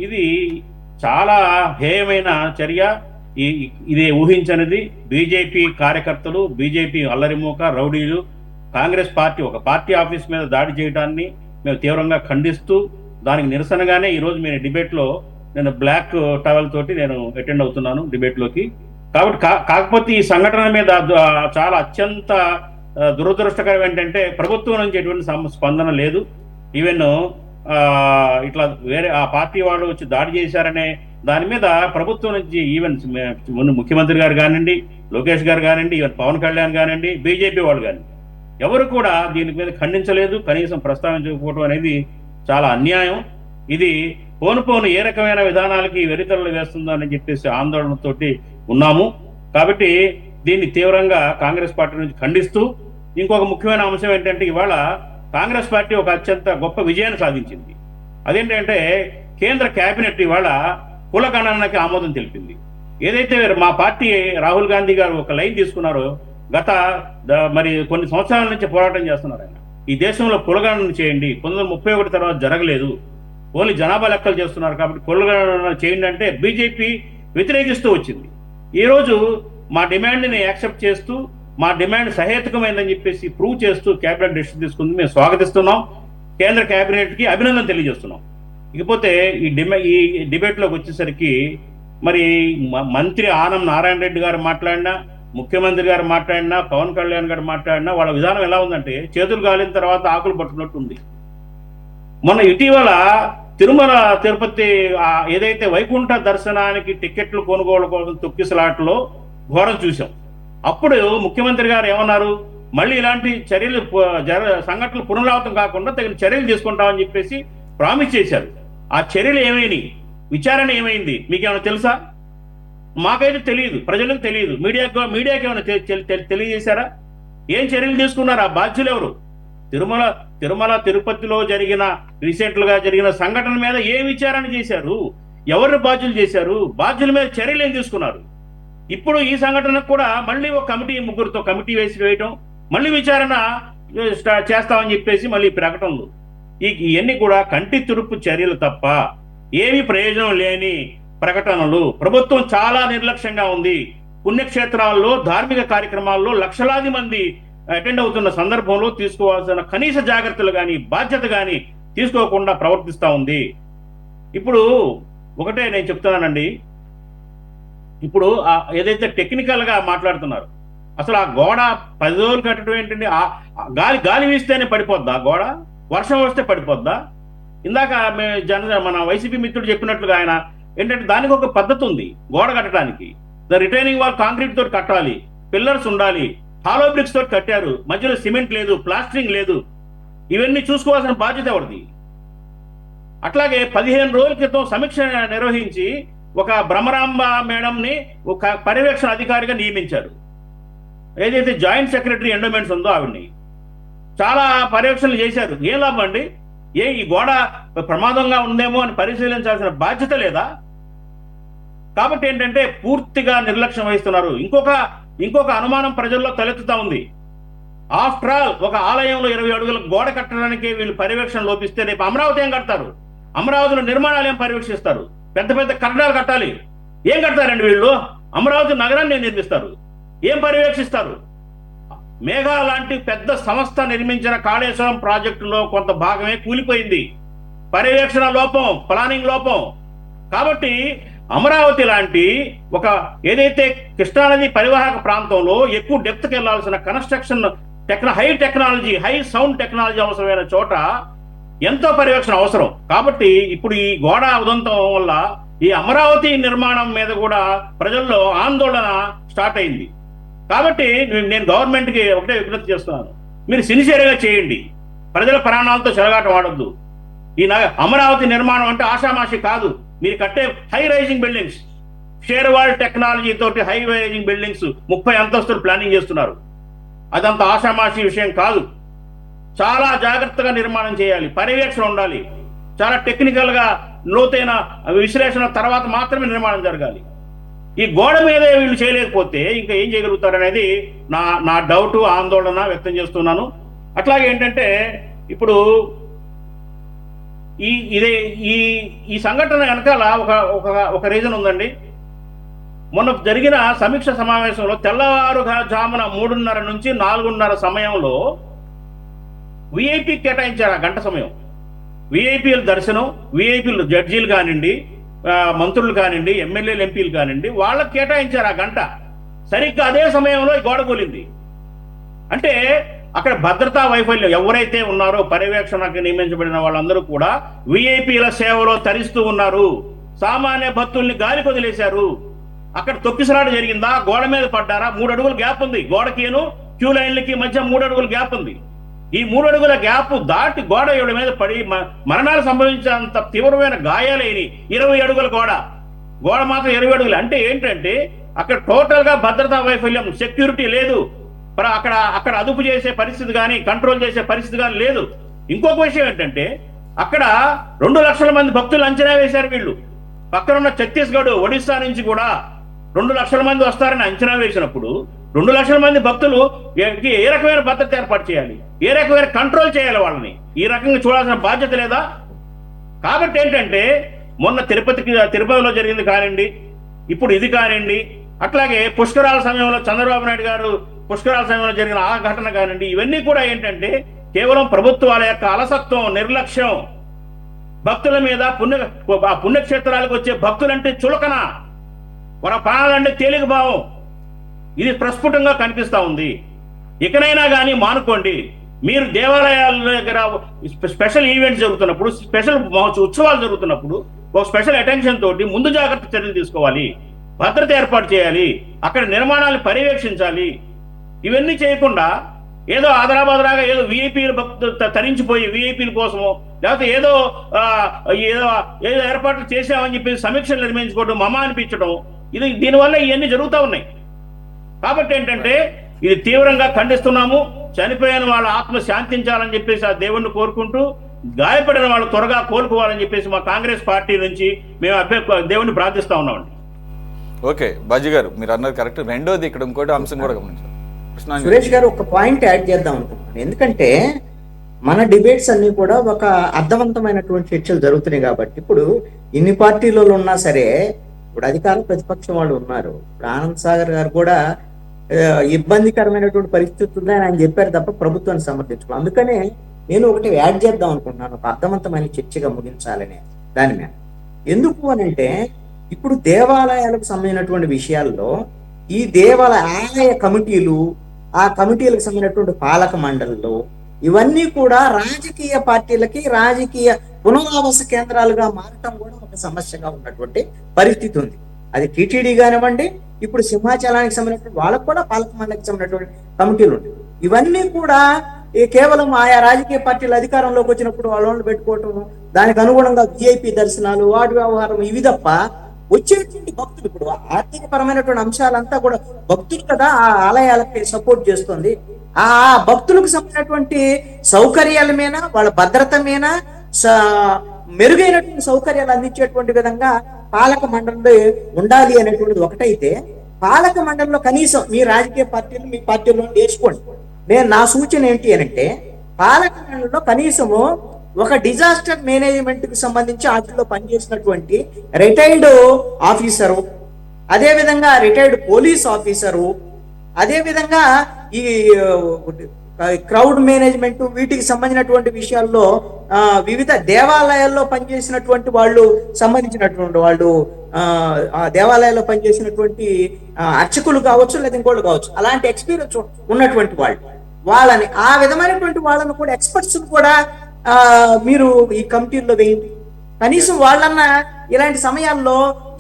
ఇది చాలా హేయమైన చర్య. ఇది ఊహించనిది. బీజేపీ కార్యకర్తలు, బీజేపీ అల్లరిమూక రౌడీలు కాంగ్రెస్ పార్టీ ఒక పార్టీ ఆఫీస్ మీద దాడి చేయడాన్ని మేము తీవ్రంగా ఖండిస్తూ, దానికి నిరసనగానే ఈరోజు మేము డిబేట్లో నేను బ్లాక్ టవల్ తోటి నేను అటెండ్ అవుతున్నాను డిబేట్లోకి. కాబట్టి కాకపోతే ఈ సంఘటన మీద చాలా అత్యంత దురదృష్టకరం ఏంటంటే ప్రభుత్వం నుంచి ఎటువంటి స్పందన లేదు. ఈవెన్ ఇట్లా వేరే ఆ పార్టీ వాళ్ళు వచ్చి దాడి చేశారనే దాని మీద ప్రభుత్వం నుంచి ఈవెన్ ముఖ్యమంత్రి గారు కానివ్వండి, లోకేష్ గారు కానివ్వండి, ఈవెన్ పవన్ కళ్యాణ్ కానివ్వండి, బీజేపీ వాళ్ళు కానివ్వండి, ఎవరు కూడా దీని మీద ఖండించలేదు, కనీసం ప్రస్తావించకపోవడం అనేది చాలా అన్యాయం. ఇది పోను ఏ రకమైన విధానాలకి వెరితరలు వేస్తుందని చెప్పేసి ఆందోళనతోటి ఉన్నాము. కాబట్టి దీన్ని తీవ్రంగా కాంగ్రెస్ పార్టీ నుంచి ఖండిస్తూ, ఇంకొక ముఖ్యమైన అంశం ఏంటంటే ఇవాళ కాంగ్రెస్ పార్టీ ఒక అత్యంత గొప్ప విజయాన్ని సాధించింది. అదేంటంటే కేంద్ర కేబినెట్ ఇవాళ కులగణనకి ఆమోదం తెలిపింది. ఏదైతే మా పార్టీ రాహుల్ గాంధీ గారు ఒక లైన్ తీసుకున్నారో, గత మరి కొన్ని సంవత్సరాల నుంచి పోరాటం చేస్తున్నారు ఆయన, ఈ దేశంలో కులగణన చేయండి, 1931 తర్వాత జరగలేదు, ఓన్లీ జనాభా లెక్కలు చేస్తున్నారు కాబట్టి కులగణన చేయండి అంటే బీజేపీ వ్యతిరేకిస్తూ వచ్చింది. ఈరోజు మా డిమాండ్ని యాక్సెప్ట్ చేస్తూ, మా డిమాండ్ సహేతుకమైందని చెప్పేసి ప్రూవ్ చేస్తూ కేబినెట్ డెసిషన్ తీసుకుంది. మేము స్వాగతిస్తున్నాం, కేంద్ర కేబినెట్కి అభినందన తెలియజేస్తున్నాం. ఇకపోతే ఈ డిబేట్లోకి వచ్చేసరికి మరి మంత్రి ఆనం నారాయణ రెడ్డి గారు మాట్లాడినా, ముఖ్యమంత్రి గారు మాట్లాడినా, పవన్ కళ్యాణ్ గారు మాట్లాడినా వాళ్ళ విధానం ఎలా ఉందంటే చేతులు గాలిన తర్వాత ఆకులు పట్టుకున్నట్టు ఉంది. మొన్న ఇటీవల తిరుమల తిరుపతి ఏదైతే వైకుంఠ దర్శనానికి టికెట్లు కొనుగోలు కోసం తొక్కిసలాట్లో ఘోరం చూసాం. అప్పుడు ముఖ్యమంత్రి గారు ఏమన్నారు, మళ్ళీ ఇలాంటి చర్యలు సంఘటనలు పునరావృతం కాకుండా తగిన చర్యలు తీసుకుంటామని చెప్పేసి ప్రామిస్ చేశారు. ఆ చర్యలు ఏమైనాయి, విచారణ ఏమైంది మీకేమైనా తెలుసా? మాకైతే తెలియదు, ప్రజలకు తెలియదు, మీడియాకి ఏమైనా తెలియజేశారా? ఏం చర్యలు తీసుకున్నారు? ఆ బాధ్యులు ఎవరు? తిరుమల తిరుపతిలో రీసెంట్గా జరిగిన సంఘటన మీద ఏ విచారణ చేశారు? ఎవరిని బాధ్యులు చేశారు? బాధ్యుల మీద చర్యలు ఏం తీసుకున్నారు? ఇప్పుడు ఈ సంఘటనకు కూడా మళ్ళీ ఒక ముగ్గురితో కమిటీ వేయటం, మళ్ళీ విచారణ చేస్తామని చెప్పేసి మళ్ళీ ప్రకటనలు, ఇవన్నీ కూడా కంటి తురుపు చర్యలు తప్ప ఏమి ప్రయోజనం లేని ప్రకటనలు. ప్రభుత్వం చాలా నిర్లక్ష్యంగా ఉంది. పుణ్యక్షేత్రాల్లో ధార్మిక కార్యక్రమాల్లో లక్షలాది మంది అటెండ్ అవుతున్న సందర్భంలో తీసుకోవాల్సిన కనీస జాగ్రత్తలు కానీ బాధ్యత కానీ తీసుకోకుండా ప్రవర్తిస్తూ ఉంది. ఇప్పుడు ఒకటే నేను చెప్తున్నానండి, ఇప్పుడు ఏదైతే టెక్నికల్గా మాట్లాడుతున్నారు, అసలు ఆ గోడ 10 రోజులు కట్టడం ఏంటండి? గాలి వీస్తేనే పడిపోద్దా గోడ? వర్షం వస్తే పడిపోద్దా? ఇందాక మన వైసీపీ మిత్రుడు చెప్పినట్లుగా ఆయన ఏంటంటే దానికి ఒక పద్ధతి ఉంది గోడ కట్టడానికి. రిటైనింగ్ వాల్ కాంక్రీట్ తోటి కట్టాలి, పిల్లర్స్ ఉండాలి, హాలో బ్రిక్స్ తోటి కట్టారు, మధ్యలో సిమెంట్ లేదు, ప్లాస్టరింగ్ లేదు. ఇవన్నీ చూసుకోవాల్సిన బాధ్యత ఎవరిది? అట్లాగే 15 రోజుల క్రితం సమీక్ష నిర్వహించి ఒక బ్రహ్మరాంబ మేడంని ఒక పర్యవేక్షణ అధికారిగా నియమించారు. ఏదైతే జాయింట్ సెక్రటరీ ఎండోమెంట్స్ ఉందో ఆవిడ్ని చాలా పర్యవేక్షణలు చేశారు. ఏం లాభం అండి? ఈ గోడ ప్రమాదంగా ఉందేమో అని పరిశీలించాల్సిన బాధ్యత లేదా? కాబట్టి ఏంటంటే పూర్తిగా నిర్లక్ష్యం వహిస్తున్నారు. ఇంకొక అనుమానం ప్రజల్లో తలెత్తుతా ఉంది. ఆఫ్టర్ ఆల్ ఒక ఆలయంలో 20 అడుగుల గోడ కట్టడానికి వీళ్ళు పర్యవేక్షణ లోపిస్తే రేపు అమరావతి ఏం కడతారు? అమరావతిలో నిర్మాణాలు ఏం పర్యవేక్షిస్తారు? పెద్ద పెద్ద కట్టడాలు కట్టాలి, ఏం కడతారండి వీళ్ళు? అమరావతి నగరాన్ని నిర్మిస్తారు, ఏం పర్యవేక్షిస్తారు? మేఘా లాంటి పెద్ద సంస్థ నిర్మించిన కాళేశ్వరం ప్రాజెక్టులో కొంత భాగమే కూలిపోయింది. పర్యవేక్షణ లోపం, ప్లానింగ్ లోపం. కాబట్టి అమరావతి లాంటి ఒక ఏదైతే కృష్ణానది పరివాహక ప్రాంతంలో ఎక్కువ డెప్త్కి వెళ్లాల్సిన construction high technology, high sound technology అవసరమైన చోట ఎంతో పర్యవేక్షణ అవసరం. కాబట్టి ఇప్పుడు ఈ గోడ ఉదంతం వల్ల ఈ అమరావతి నిర్మాణం మీద కూడా ప్రజల్లో ఆందోళన స్టార్ట్ అయింది. కాబట్టి నేను గవర్నమెంట్కి ఒకటే విజ్ఞప్తి చేస్తున్నాను, మీరు సిన్సియర్గా చేయండి, ప్రజల ప్రాణాలతో చెలగాటం ఆడొద్దు. ఈ అమరావతి నిర్మాణం అంటే ఆషామాషి కాదు. మీరు కట్టే high rising buildings, shear wall technology తోటి హై రైజింగ్ బిల్డింగ్స్ 30 అంతస్తులు ప్లానింగ్ చేస్తున్నారు. అదంత ఆషామాషి విషయం కాదు. చాలా జాగ్రత్తగా నిర్మాణం చేయాలి, పర్యవేక్షణ ఉండాలి, చాలా టెక్నికల్గా లోతైన విశ్లేషణ తర్వాత మాత్రమే నిర్మాణం జరగాలి. ఈ గోడ మీదే వీళ్ళు చేయలేకపోతే ఇంకా ఏం చేయగలుగుతారనేది నా డౌట్, ఆందోళన వ్యక్తం చేస్తున్నాను. అట్లాగే ఏంటంటే ఇప్పుడు ఇదే ఈ ఈ సంఘటన వెనకాల ఒక రీజన్ ఉందండి. మొన్న జరిగిన సమీక్ష సమావేశంలో తెల్లవారుగా జామున 3:30 నుంచి 4:30 సమయంలో విఐపి కేటాయించారు ఆ గంట సమయం. విఐపీల దర్శనం, విఐపీలు జడ్జీలు కానివ్వండి, మంత్రులు కానివ్వండి, ఎమ్మెల్యేలు ఎంపీలు కానివ్వండి, వాళ్ళకి కేటాయించారు ఆ గంట. సరిగ్గా అదే సమయంలో గోడ కూలింది. అంటే అక్కడ భద్రతా వైఫల్యం, ఎవరైతే ఉన్నారో పర్యవేక్షణకు నియమించబడిన వాళ్ళందరూ కూడా విఐపీల సేవలో తరిస్తూ ఉన్నారు. సామాన్య భక్తుల్ని గాలికి వదిలేశారు. అక్కడ తొక్కిసలాట జరిగిందా, గోడ మీద పడ్డారా? 3 అడుగుల గ్యాప్ ఉంది గోడకిను క్యూ లైన్లకి మధ్య. 3 అడుగుల గ్యాప్ ఉంది. ఈ 3 అడుగుల గ్యాప్ దాటి గోడ ఎవరి మీద పడి మరణాలు సంభవించేంత తీవ్రమైన గాయాలేని 20 అడుగుల గోడ మాత్రం 20 అడుగులు. అంటే ఏంటంటే అక్కడ టోటల్ గా భద్రతా వైఫల్యం, సెక్యూరిటీ లేదు. అక్కడ అదుపు చేసే పరిస్థితి కానీ, కంట్రోల్ చేసే పరిస్థితి కానీ లేదు. ఇంకొక విషయం ఏంటంటే అక్కడ 2 లక్షల మంది భక్తులు అంచనా వేశారు వీళ్ళు. పక్కన ఉన్న ఛత్తీస్గఢ్, ఒడిస్సా నుంచి కూడా 2 లక్షల మంది వస్తారని అంచనా వేసినప్పుడు 2 లక్షల మంది భక్తులు ఏ రకమైన భద్రత ఏర్పాటు చేయాలి, ఏ రకమైన కంట్రోల్ చేయాలి, వాళ్ళని ఈ రకంగా చూడాల్సిన బాధ్యత లేదా? కాబట్టి ఏంటంటే మొన్న తిరుపతిలో జరిగింది కానివ్వండి, ఇప్పుడు ఇది కానివ్వండి, అట్లాగే పుష్కరాల సమయంలో చంద్రబాబు నాయుడు గారు పుష్కరాల సమయంలో జరిగిన ఆ ఘటన కానివ్వండి, ఇవన్నీ కూడా ఏంటంటే కేవలం ప్రభుత్వాల యొక్క అలసత్వం, నిర్లక్ష్యం, భక్తుల మీద పుణ్యక్షేత్రాలకు వచ్చే భక్తులంటే చులకన, మన ప్రాణాలంటే తేలిక భావం, ఇది ప్రస్ఫుటంగా కనిపిస్తా ఉంది. ఇకనైనా కానీ మానుకోండి. మీరు దేవాలయాల దగ్గర స్పెషల్ ఈవెంట్స్ జరుగుతున్నప్పుడు, స్పెషల్ ఉత్సవాలు జరుగుతున్నప్పుడు ఒక స్పెషల్ అటెన్షన్ తోటి ముందు జాగ్రత్త చర్యలు తీసుకోవాలి, భద్రత ఏర్పాటు చేయాలి, అక్కడ నిర్మాణాలను పర్యవేక్షించాలి. ఇవన్నీ చేయకుండా ఏదో ఆదరాబాదరాగా ఏదో విఐపీలు తరించిపోయి విఐపీల కోసమో లేకపోతే ఏదో ఏర్పాట్లు చేశామని చెప్పి సమీక్షలు నిర్మించుకోవడం, మమ అనిపించడం, దీనివల్ల ఇవన్నీ జరుగుతూ ఉన్నాయి. కాబట్టి ఏంటంటే ఇది తీవ్రంగా ఖండిస్తున్నాము. చనిపోయిన వాళ్ళ ఆత్మ శాంతించాలని చెప్పేసి ఆ దేవుణ్ణి కోరుకుంటూ, గాయపడిన వాళ్ళు త్వరగా కోలుకోవాలని చెప్పేసి మా కాంగ్రెస్ పార్టీ నుంచి మేము దేవుణ్ణి ప్రార్థిస్తా ఉన్నామండి. ఓకే బాజీ గారు, మీరు అన్నది కరెక్ట్. రెండోది ఇక్కడ ఇంకోటి అంశం కూడా గమనించారు. సురేష్ గారు ఒక పాయింట్ యాడ్ చేద్దాం అనుకుంటున్నాను. ఎందుకంటే మన డిబేట్స్ అన్ని కూడా ఒక అర్థవంతమైనటువంటి చర్చలు జరుగుతున్నాయి కాబట్టి, ఇప్పుడు ఇన్ని పార్టీలలో ఉన్నా సరే, ఇప్పుడు అధికార ప్రతిపక్షం వాళ్ళు ఉన్నారు. ఇప్పుడు ఆనంద్ సాగర్ గారు కూడా ఇబ్బందికరమైనటువంటి పరిస్థితి ఉందని ఆయన చెప్పారు తప్ప ప్రభుత్వాన్ని సమర్థించుకోవాలి. అందుకనే నేను ఒకటి యాడ్ చేద్దాం అనుకుంటున్నాను, ఒక అర్థవంతమైన చర్చగా ముగించాలనే దాని మీద. ఎందుకు అని అంటే, ఇప్పుడు దేవాలయాలకు సంబంధించినటువంటి విషయాల్లో ఈ ఆలయ కమిటీలు, ఆ కమిటీలకు సంబంధించినటువంటి పాలక మండలిలో ఇవన్నీ కూడా రాజకీయ పార్టీలకి రాజకీయ పునరావాస కేంద్రాలుగా మారటం కూడా ఒక సమస్యగా ఉన్నటువంటి పరిస్థితి ఉంది. అది టీటీడీ కానివ్వండి, ఇప్పుడు సింహాచలానికి సంబంధించినటువంటి వాళ్ళకు కూడా పాలక మండలికి సంబంధించినటువంటి కమిటీలు ఉంటాయి. ఇవన్నీ కూడా కేవలం ఆయా రాజకీయ పార్టీలు అధికారంలోకి వచ్చినప్పుడు వాళ్ళని పెట్టుకోవటం, దానికి అనుగుణంగా విఐపి దర్శనాలు, వాటి వ్యవహారం, ఇవి తప్ప వచ్చేటువంటి భక్తులు, ఇప్పుడు ఆర్థిక పరమైనటువంటి అంశాలంతా కూడా భక్తులు కదా ఆ ఆలయాలకి సపోర్ట్ చేస్తుంది. ఆ భక్తులకు సంబంధించినటువంటి సౌకర్యాల మీద, వాళ్ళ భద్రత మీద మెరుగైనటువంటి సౌకర్యాలు అందించేటువంటి విధంగా పాలక మండలిలో ఉండాలి అనేటువంటిది ఒకటైతే, పాలక మండలిలో కనీసం మీ రాజకీయ పార్టీలు మీ పార్టీలో వేసుకోండి. నా సూచన ఏంటి అంటే, పాలక మండలిలో కనీసము ఒక డిజాస్టర్ మేనేజ్మెంట్ కి సంబంధించి వాటిలో పనిచేసినటువంటి రిటైర్డ్ ఆఫీసరు, అదేవిధంగా రిటైర్డ్ పోలీస్ ఆఫీసరు, అదేవిధంగా ఈ క్రౌడ్ మేనేజ్మెంట్, వీటికి సంబంధించినటువంటి విషయాల్లో వివిధ దేవాలయాల్లో పనిచేసినటువంటి వాళ్ళు సంబంధించినటువంటి వాళ్ళు, దేవాలయాల్లో పనిచేసినటువంటి అర్చకులు కావచ్చు, లేదా ఇంకోళ్ళు కావచ్చు, అలాంటి ఎక్స్పీరియన్స్ ఉన్నటువంటి వాళ్ళని ఆ విధమైనటువంటి వాళ్ళను కూడా ఎక్స్పర్ట్స్ కూడా మీరు ఈ కమిటీల్లో వేయండి. కనీసం వాళ్ళన్నా ఇలాంటి సమయాల్లో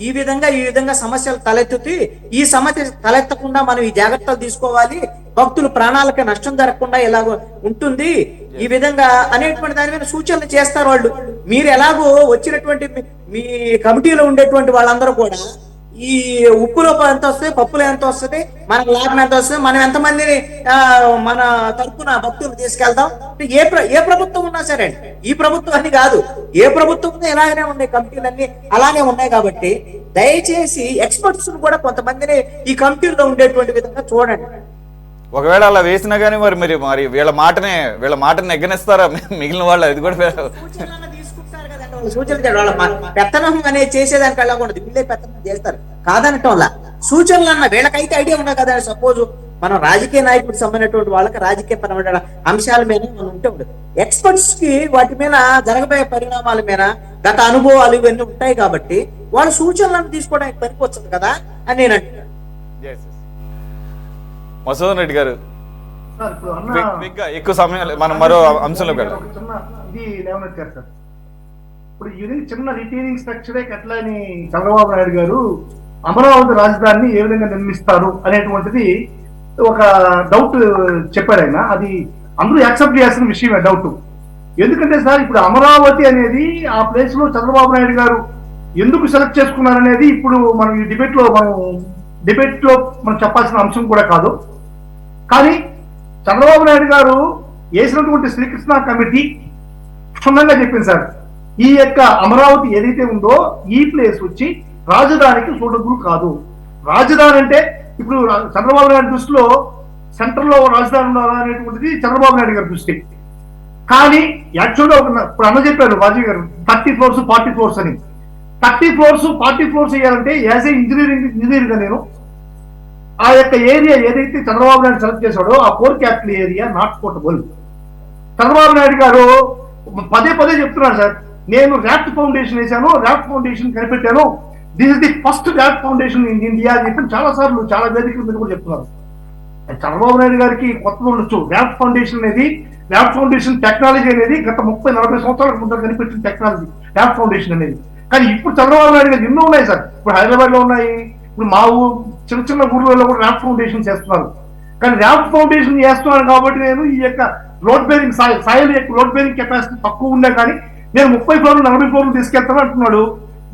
ఈ విధంగా సమస్యలు తలెత్తుతాయి, ఈ సమస్య తలెత్తకుండా మనం ఈ జాగ్రత్తలు తీసుకోవాలి, భక్తులు ప్రాణాలకి నష్టం జరగకుండా ఎలాగో ఉంటుంది ఈ విధంగా అనేటువంటి దాని మీద సూచనలు చేస్తారు వాళ్ళు. మీరు ఎలాగో వచ్చినటువంటి మీ కమిటీలో ఉండేటువంటి వాళ్ళందరూ కూడా ఈ ఉప్పులో ఎంత వస్తుంది, పప్పులో ఎంత వస్తుంది, మనకు లాభం ఎంత వస్తుంది, మనం ఎంతమందిని మన తరపున భక్తులు తీసుకెళ్తాం. ఏ ప్రభుత్వం ఉన్నా సరే, ఈ ప్రభుత్వం అని కాదు, ఏ ప్రభుత్వం ఉన్నా ఇలాగనే ఉన్నాయి, కమిటీలన్నీ అలానే ఉన్నాయి. కాబట్టి దయచేసి ఎక్స్పర్ట్స్ కూడా కొంతమందిని ఈ కమిటీల్లో ఉండేటువంటి విధంగా చూడండి. ఒకవేళ అలా వేసినా కానీ మరి వీళ్ళ మాటని ఎగ్గనిస్తారా మిగిలిన వాళ్ళు? అది కూడా తీసుకుంటారు వాళ్ళు సూచనలు చేయడం వాళ్ళ పెత్తనం అనేది చేసేదానికి వెళ్ళకూడదు, వీళ్ళే పెత్తనం చేస్తారు కాదనటం వల్ల. సూచనలు అన్న వీళ్ళకైతే ఐడియా ఉన్నా కదా, సపోజ్ మనం రాజకీయ నాయకుడికి సంబంధించినటువంటి వాళ్ళకి రాజకీయ పరమైన అంశాల మీద మనం ఉంటే ఉండదు, ఎక్స్పర్ట్స్ కి వాటి మీద జరగబోయే పరిణామాల మీద గత అనుభవాలు ఇవన్నీ ఉంటాయి కాబట్టి వాళ్ళ సూచనలను తీసుకోవడానికి పనికొస్తుంది కదా అని నేను అంటున్నాను. మధుసూదన్ రెడ్డి గారు సార్ ఇప్పుడు ఎక్కువ సమయం మనం మరో అంశంలోకి వెళ్దాం. ఒక చిన్న ఇది లేవనెత్తారు సార్. ఇప్పుడు ఇది చిన్న రిటైనింగ్ స్ట్రక్చరే ఎట్లా అని చంద్రబాబు నాయుడు గారు అమరావతి రాజధానిని ఏ విధంగా నిర్మిస్తారు అనేటువంటిది ఒక డౌట్ చెప్పారు ఆయన. అది అందరూ యాక్సెప్ట్ చేయాల్సిన విషయమే డౌట్. ఎందుకంటే సార్ ఇప్పుడు అమరావతి అనేది ఆ ప్లేస్ లో చంద్రబాబు నాయుడు గారు ఎందుకు సెలెక్ట్ చేసుకున్నారనేది ఇప్పుడు మనం ఈ డిబేట్ లో మనం చెప్పాల్సిన అంశం కూడా కాదు. కానీ చంద్రబాబు నాయుడు గారు వేసినటువంటి శ్రీకృష్ణ కమిటీ క్షుణ్ణంగా చెప్పింది సార్, ఈ యొక్క అమరావతి ఏదైతే ఉందో ఈ ప్లేస్ వచ్చి రాజధానికి సూటబుల్ కాదు. రాజధాని అంటే ఇప్పుడు చంద్రబాబు నాయుడు దృష్టిలో సెంటర్ లో రాజధాని ఉండాలా అనేటువంటిది చంద్రబాబు నాయుడు గారి దృష్టి. కానీ యాక్చువల్గా ఇప్పుడు అన్న చెప్పారు వాజీ గారు 30 floors 40 floors అని. 30 floors 40 floors వేయాలంటే యాజ్ ఏ ఇంజనీర్ గా నేను ఆ యొక్క ఏరియా ఏదైతే చంద్రబాబు నాయుడు సెలెక్ట్ చేశాడో ఆ core capital area not portable. Chandrababu Naidu garu పదే చెప్తున్నారు సార్, నేను ర్యాప్ట్ ఫౌండేషన్ వేశాను, ర్యాప్ట్ ఫౌండేషన్ కనిపెట్టాను, this is the first raft foundation in India అని చెప్పి చాలా సార్లు చాలా వేదికల మీద కూడా చెప్తున్నారు. చంద్రబాబు నాయుడు గారికి కొత్తగా ఉండొచ్చు, ర్యాప్ట్ ఫౌండేషన్ టెక్నాలజీ అనేది గత 30-40 సంవత్సరాల ముందు కనిపెట్టిన టెక్నాలజీ ర్యాప్ట్ ఫౌండేషన్ అనేది. కానీ ఇప్పుడు చంద్రబాబు నాయుడు గారు ఎన్నో ఉన్నాయి సార్. ఇప్పుడు హైదరాబాద్ లో ఉన్నాయి, ఇప్పుడు మా చిన్న ఊర్లలో కూడా ర్యాప్ట్ ఫౌండేషన్ చేస్తున్నారు. కానీ ర్యాప్ట్ ఫౌండేషన్ చేస్తున్నాను కాబట్టి నేను ఈ యొక్క లోడ్ బేరింగ్ సాయిల్ యొక్క లోడ్ బేరింగ్ కెపాసిటీ తక్కువ ఉన్నా కానీ నేను 30 floors 40 floors తీసుకెళ్తాను అంటున్నాడు.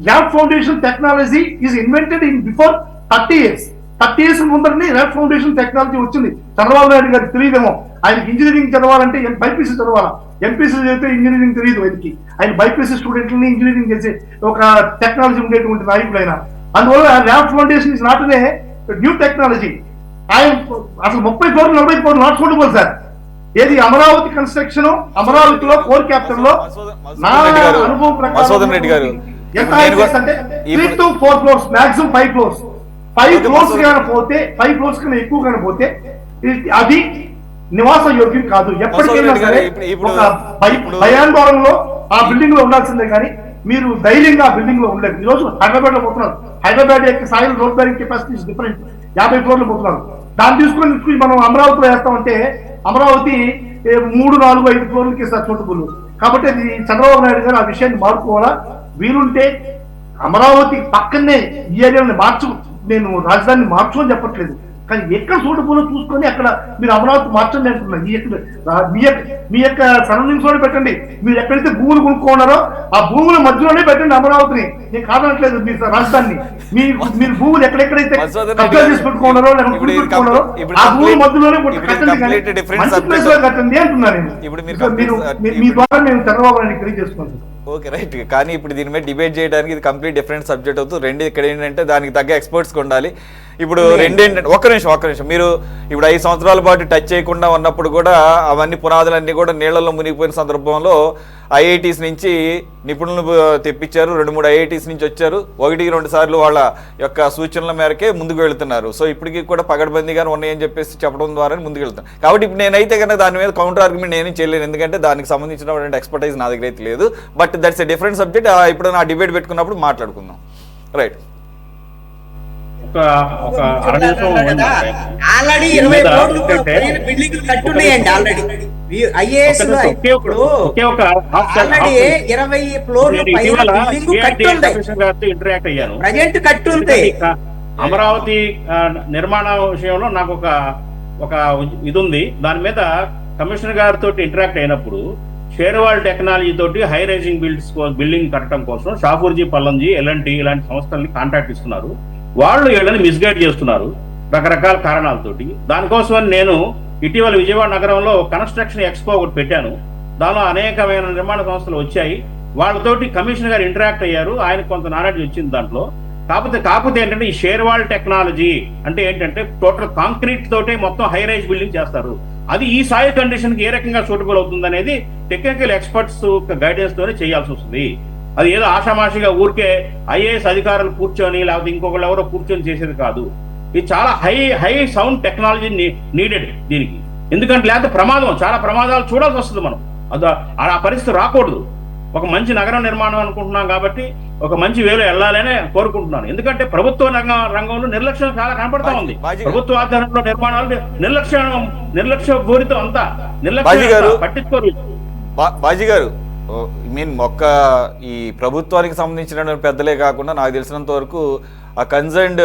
Raft foundation technology is invented in before 30 years. 30 years ముందరనే ర్యాప్ట్ ఫౌండేషన్ టెక్నాలజీ వచ్చింది. చంద్రబాబు నాయుడు గారికి తెలియదేమో, ఆయనకి ఇంజనీరింగ్ చదవాలంటే బైపీసీ చదవాలా, ఎంపీసీ చదివితే ఇంజనీరింగ్ తెలియదు ఆయనకి. ఆయన బైపీసీ స్టూడెంట్లని ఇంజనీరింగ్ చేసే ఒక టెక్నాలజీ ఉండేటువంటి నాయకుడు ఆయన. అందువల్ల rapt foundation is not a new technology. ఆయన అసలు 30 floors 40 floors not suitable sir. ఏది అమరావతి కన్స్ట్రక్షన్, అమరావతిలో కోర్ క్యాపిటల్ లో నా అనుభవం ప్రకారం ఎంత అంటే 3 to 4 floors maximum 5 floors 5 floors కానీ పోతే 5 floors కన్నా ఎక్కువ కానీ పోతే అది నివాస యోగ్యం కాదు. ఎప్పటికైనా సరే ఒక భయాందోళనలో ఆ బిల్డింగ్ లో ఉండాల్సిందే కానీ మీరు ధైర్యంగా ఆ బిల్డింగ్ లో ఉండలేదు. ఈ రోజు హైదరాబాద్ లో పోతున్నారు, హైదరాబాద్ యొక్క soil road bearing capacity different, 50 floors పోతున్నారు. దాన్ని తీసుకొని మనం అమరావతిలో వేస్తామంటే అమరావతి 3, 4, 5 floors సార్ సూటబుల్. కాబట్టి అది చంద్రబాబు నాయుడు గారు ఆ విషయాన్ని మార్చుకోవాలా. వీలుంటే అమరావతి పక్కనే ఈ ఏరియాని నేను రాజధానిని మార్చు చెప్పట్లేదు, కానీ ఎక్కడ సూటబుల్ చూసుకొని అక్కడ మీరు అమరావతి మార్చండి అంటున్నారు. మీ యొక్క సరౌండింగ్స్ లోనే పెట్టండి. మీరు ఎక్కడైతే భూములు కొనుక్కున్నారో ఆ భూముల మధ్యలోనే పెట్టండి అమరావతిని. నేను కాదనట్లేదు మీ రాజధానిని. మీరు భూములు ఎక్కడెక్కడైతే కబ్జా చేసి పెట్టుకున్నారో పెట్టుకున్నారో ఆ భూముల మధ్యలోనే మంచి ప్లేస్ లో కట్టండి అంటున్నాను నేను. మీ ద్వారా మేము చంద్రబాబు నాయుడు తెలియజేసుకుంటాం. Okay right. కానీ ఇప్పుడు దీని మీద డిబేట్ చేయడానికి ఇది కంప్లీట్ డిఫరెంట్ సబ్జెక్ట్ అవుతుంది. రెండు ఇక్కడ ఏంటంటే దానికి తగ్గ ఎక్స్పర్ట్స్ ఉండాలి. ఇప్పుడు రెండేంటంటే ఒక్క నిమిషం మీరు ఇప్పుడు 5 సంవత్సరాల పాటు టచ్ చేయకుండా ఉన్నప్పుడు కూడా అవన్నీ పునాదులన్నీ కూడా నీళ్లలో మునిగిపోయిన సందర్భంలో ఐఐటీస్ నుంచి నిపుణులు తెప్పించారు. 2-3 ఐఐటీస్ నుంచి వచ్చారు. 1-2 సార్లు వాళ్ళ యొక్క సూచనల మేరకే ముందుకు వెళుతున్నారు. సో ఇప్పటికీ కూడా పగడబందీగానే ఉన్నాయని చెప్పేసి చెప్పడం ద్వారా ముందుకు వెళ్తాను. కాబట్టి ఇప్పుడు నేనైతే కనుక దాని మీద కౌంటర్ ఆర్గ్యుమెంట్ నేనేం చేయలేను, ఎందుకంటే దానికి సంబంధించినటువంటి ఎక్స్పర్టైజ్ నా దగ్గర అయితే లేదు. But that's a different subject. ఇప్పుడు నా డిబేట్ పెట్టుకున్నప్పుడు మాట్లాడుకుందాం. రైట్. ఆల్రెడీ 20 బిల్డింగ్లు కట్టున్నాయండి. ఆల్రెడీ ఐఏఎస్ ఆల్రెడీ 20 ఫ్లోర్లు ప్రజెంట్ కట్టుంది. అమరావతి నిర్మాణ విషయంలో నాకు ఒక ఇది ఉంది. దాని మీద కమిషనర్ గారితో ఇంటరాక్ట్ అయినప్పుడు షేర్వాల్ టెక్నాలజీ తోటి హై రైజింగ్ బిల్డింగ్ కట్టడం కోసం షాపూర్జీ, పల్లంజీ, ఎల్ఎన్టీ ఇలాంటి సంస్థల్ని కాంట్రాక్ట్ ఇస్తున్నారు. వాళ్ళు వీళ్ళని మిస్గైడ్ చేస్తున్నారు రకరకాల కారణాలతోటి. దానికోసమని నేను ఇటీవల విజయవాడ నగరంలో కన్స్ట్రక్షన్ ఎక్స్పో ఒకటి పెట్టాను. దానిలో అనేకమైన నిర్మాణ సంస్థలు వచ్చాయి. వాళ్ళతోటి కమిషనర్ గారు ఇంటరాక్ట్ అయ్యారు. ఆయనకు కొంత నాలెడ్జ్ వచ్చింది దాంట్లో. కాకపోతే ఏంటంటే ఈ షేర్వాల్ టెక్నాలజీ అంటే ఏంటంటే టోటల్ కాంక్రీట్ తోటే మొత్తం హై రైజ్ బిల్డింగ్ చేస్తారు. అది ఈ సాయిల్ కండిషన్ కి ఏ రకంగా సూటబుల్ అవుతుంది అనేది టెక్నికల్ ఎక్స్పర్ట్స్ గైడెన్స్ తోనే చేయాల్సి వస్తుంది. అది ఏదో ఆషామాషిగా ఊరికే ఐఏఎస్ అధికారులు కూర్చొని లేకపోతే ఇంకొకళ్ళు ఎవరో కూర్చొని చేసేది కాదు. ఇది చాలా హై సౌండ్ టెక్నాలజీ నీడెడ్ దీనికి. ఎందుకంటే లేకపోతే ప్రమాదం, చాలా ప్రమాదాలు చూడాల్సి వస్తుంది మనం. ఆ పరిస్థితి రాకూడదు. ఒక మంచి నగర నిర్మాణం అనుకుంటున్నాం కాబట్టి ఒక మంచి వేలో వెళ్ళాలనే కోరుకుంటున్నాను. ఎందుకంటే ప్రభుత్వ రంగంలో నిర్లక్ష్యం చాలా కనపడతా ఉంది. ప్రభుత్వ ఆధ్వర్యంలో నిర్మాణాలు నిర్లక్ష్య పూరితం అంతా, నిర్లక్ష్యం పట్టించుకోరు. బాజీ గారు, ఒక్క ఈ ప్రభుత్వానికి సంబంధించిన పెద్దలే కాకుండా నాకు తెలిసినంత వరకు ఆ కన్సర్న్డ్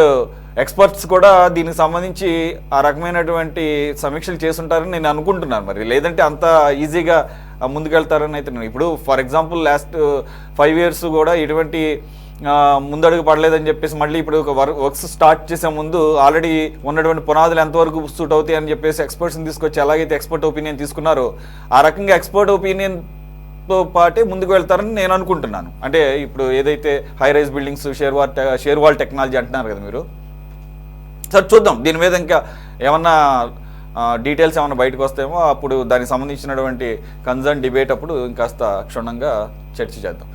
ఎక్స్పర్ట్స్ కూడా దీనికి సంబంధించి ఆ రకమైనటువంటి సమీక్షలు చేస్తుంటారని నేను అనుకుంటున్నాను. మరి లేదంటే అంత ఈజీగా ముందుకెళ్తారని అయితే నేను ఇప్పుడు ఫర్ ఎగ్జాంపుల్ లాస్ట్ 5 years కూడా ఎటువంటి ముందడుగు పడలేదని చెప్పేసి మళ్ళీ ఇప్పుడు ఒక వర్క్స్ స్టార్ట్ చేసే ముందు ఆల్రెడీ ఉన్నటువంటి పునాదులు ఎంతవరకు సూట్ అవుతాయి అని చెప్పేసి ఎక్స్పర్ట్స్ని తీసుకొచ్చి ఎలాగైతే ఎక్స్పర్ట్ ఒపీనియన్ తీసుకున్నారో ఆ రకంగా ఎక్స్పర్ట్ ఒపీనియన్తో పాటే ముందుకు వెళ్తారని నేను అనుకుంటున్నాను. అంటే ఇప్పుడు ఏదైతే high rise buildings shear wall technology అంటున్నారు కదా మీరు, సార్ చూద్దాం దీని మీద ఇంకా ఏమన్నా డీటెయిల్స్ ఏమైనా బయటకు వస్తాయేమో అప్పుడు దానికి సంబంధించినటువంటి కన్సర్న్ డిబేట్ అప్పుడు ఇంకాస్త క్షుణ్ణంగా చర్చ చేద్దాం.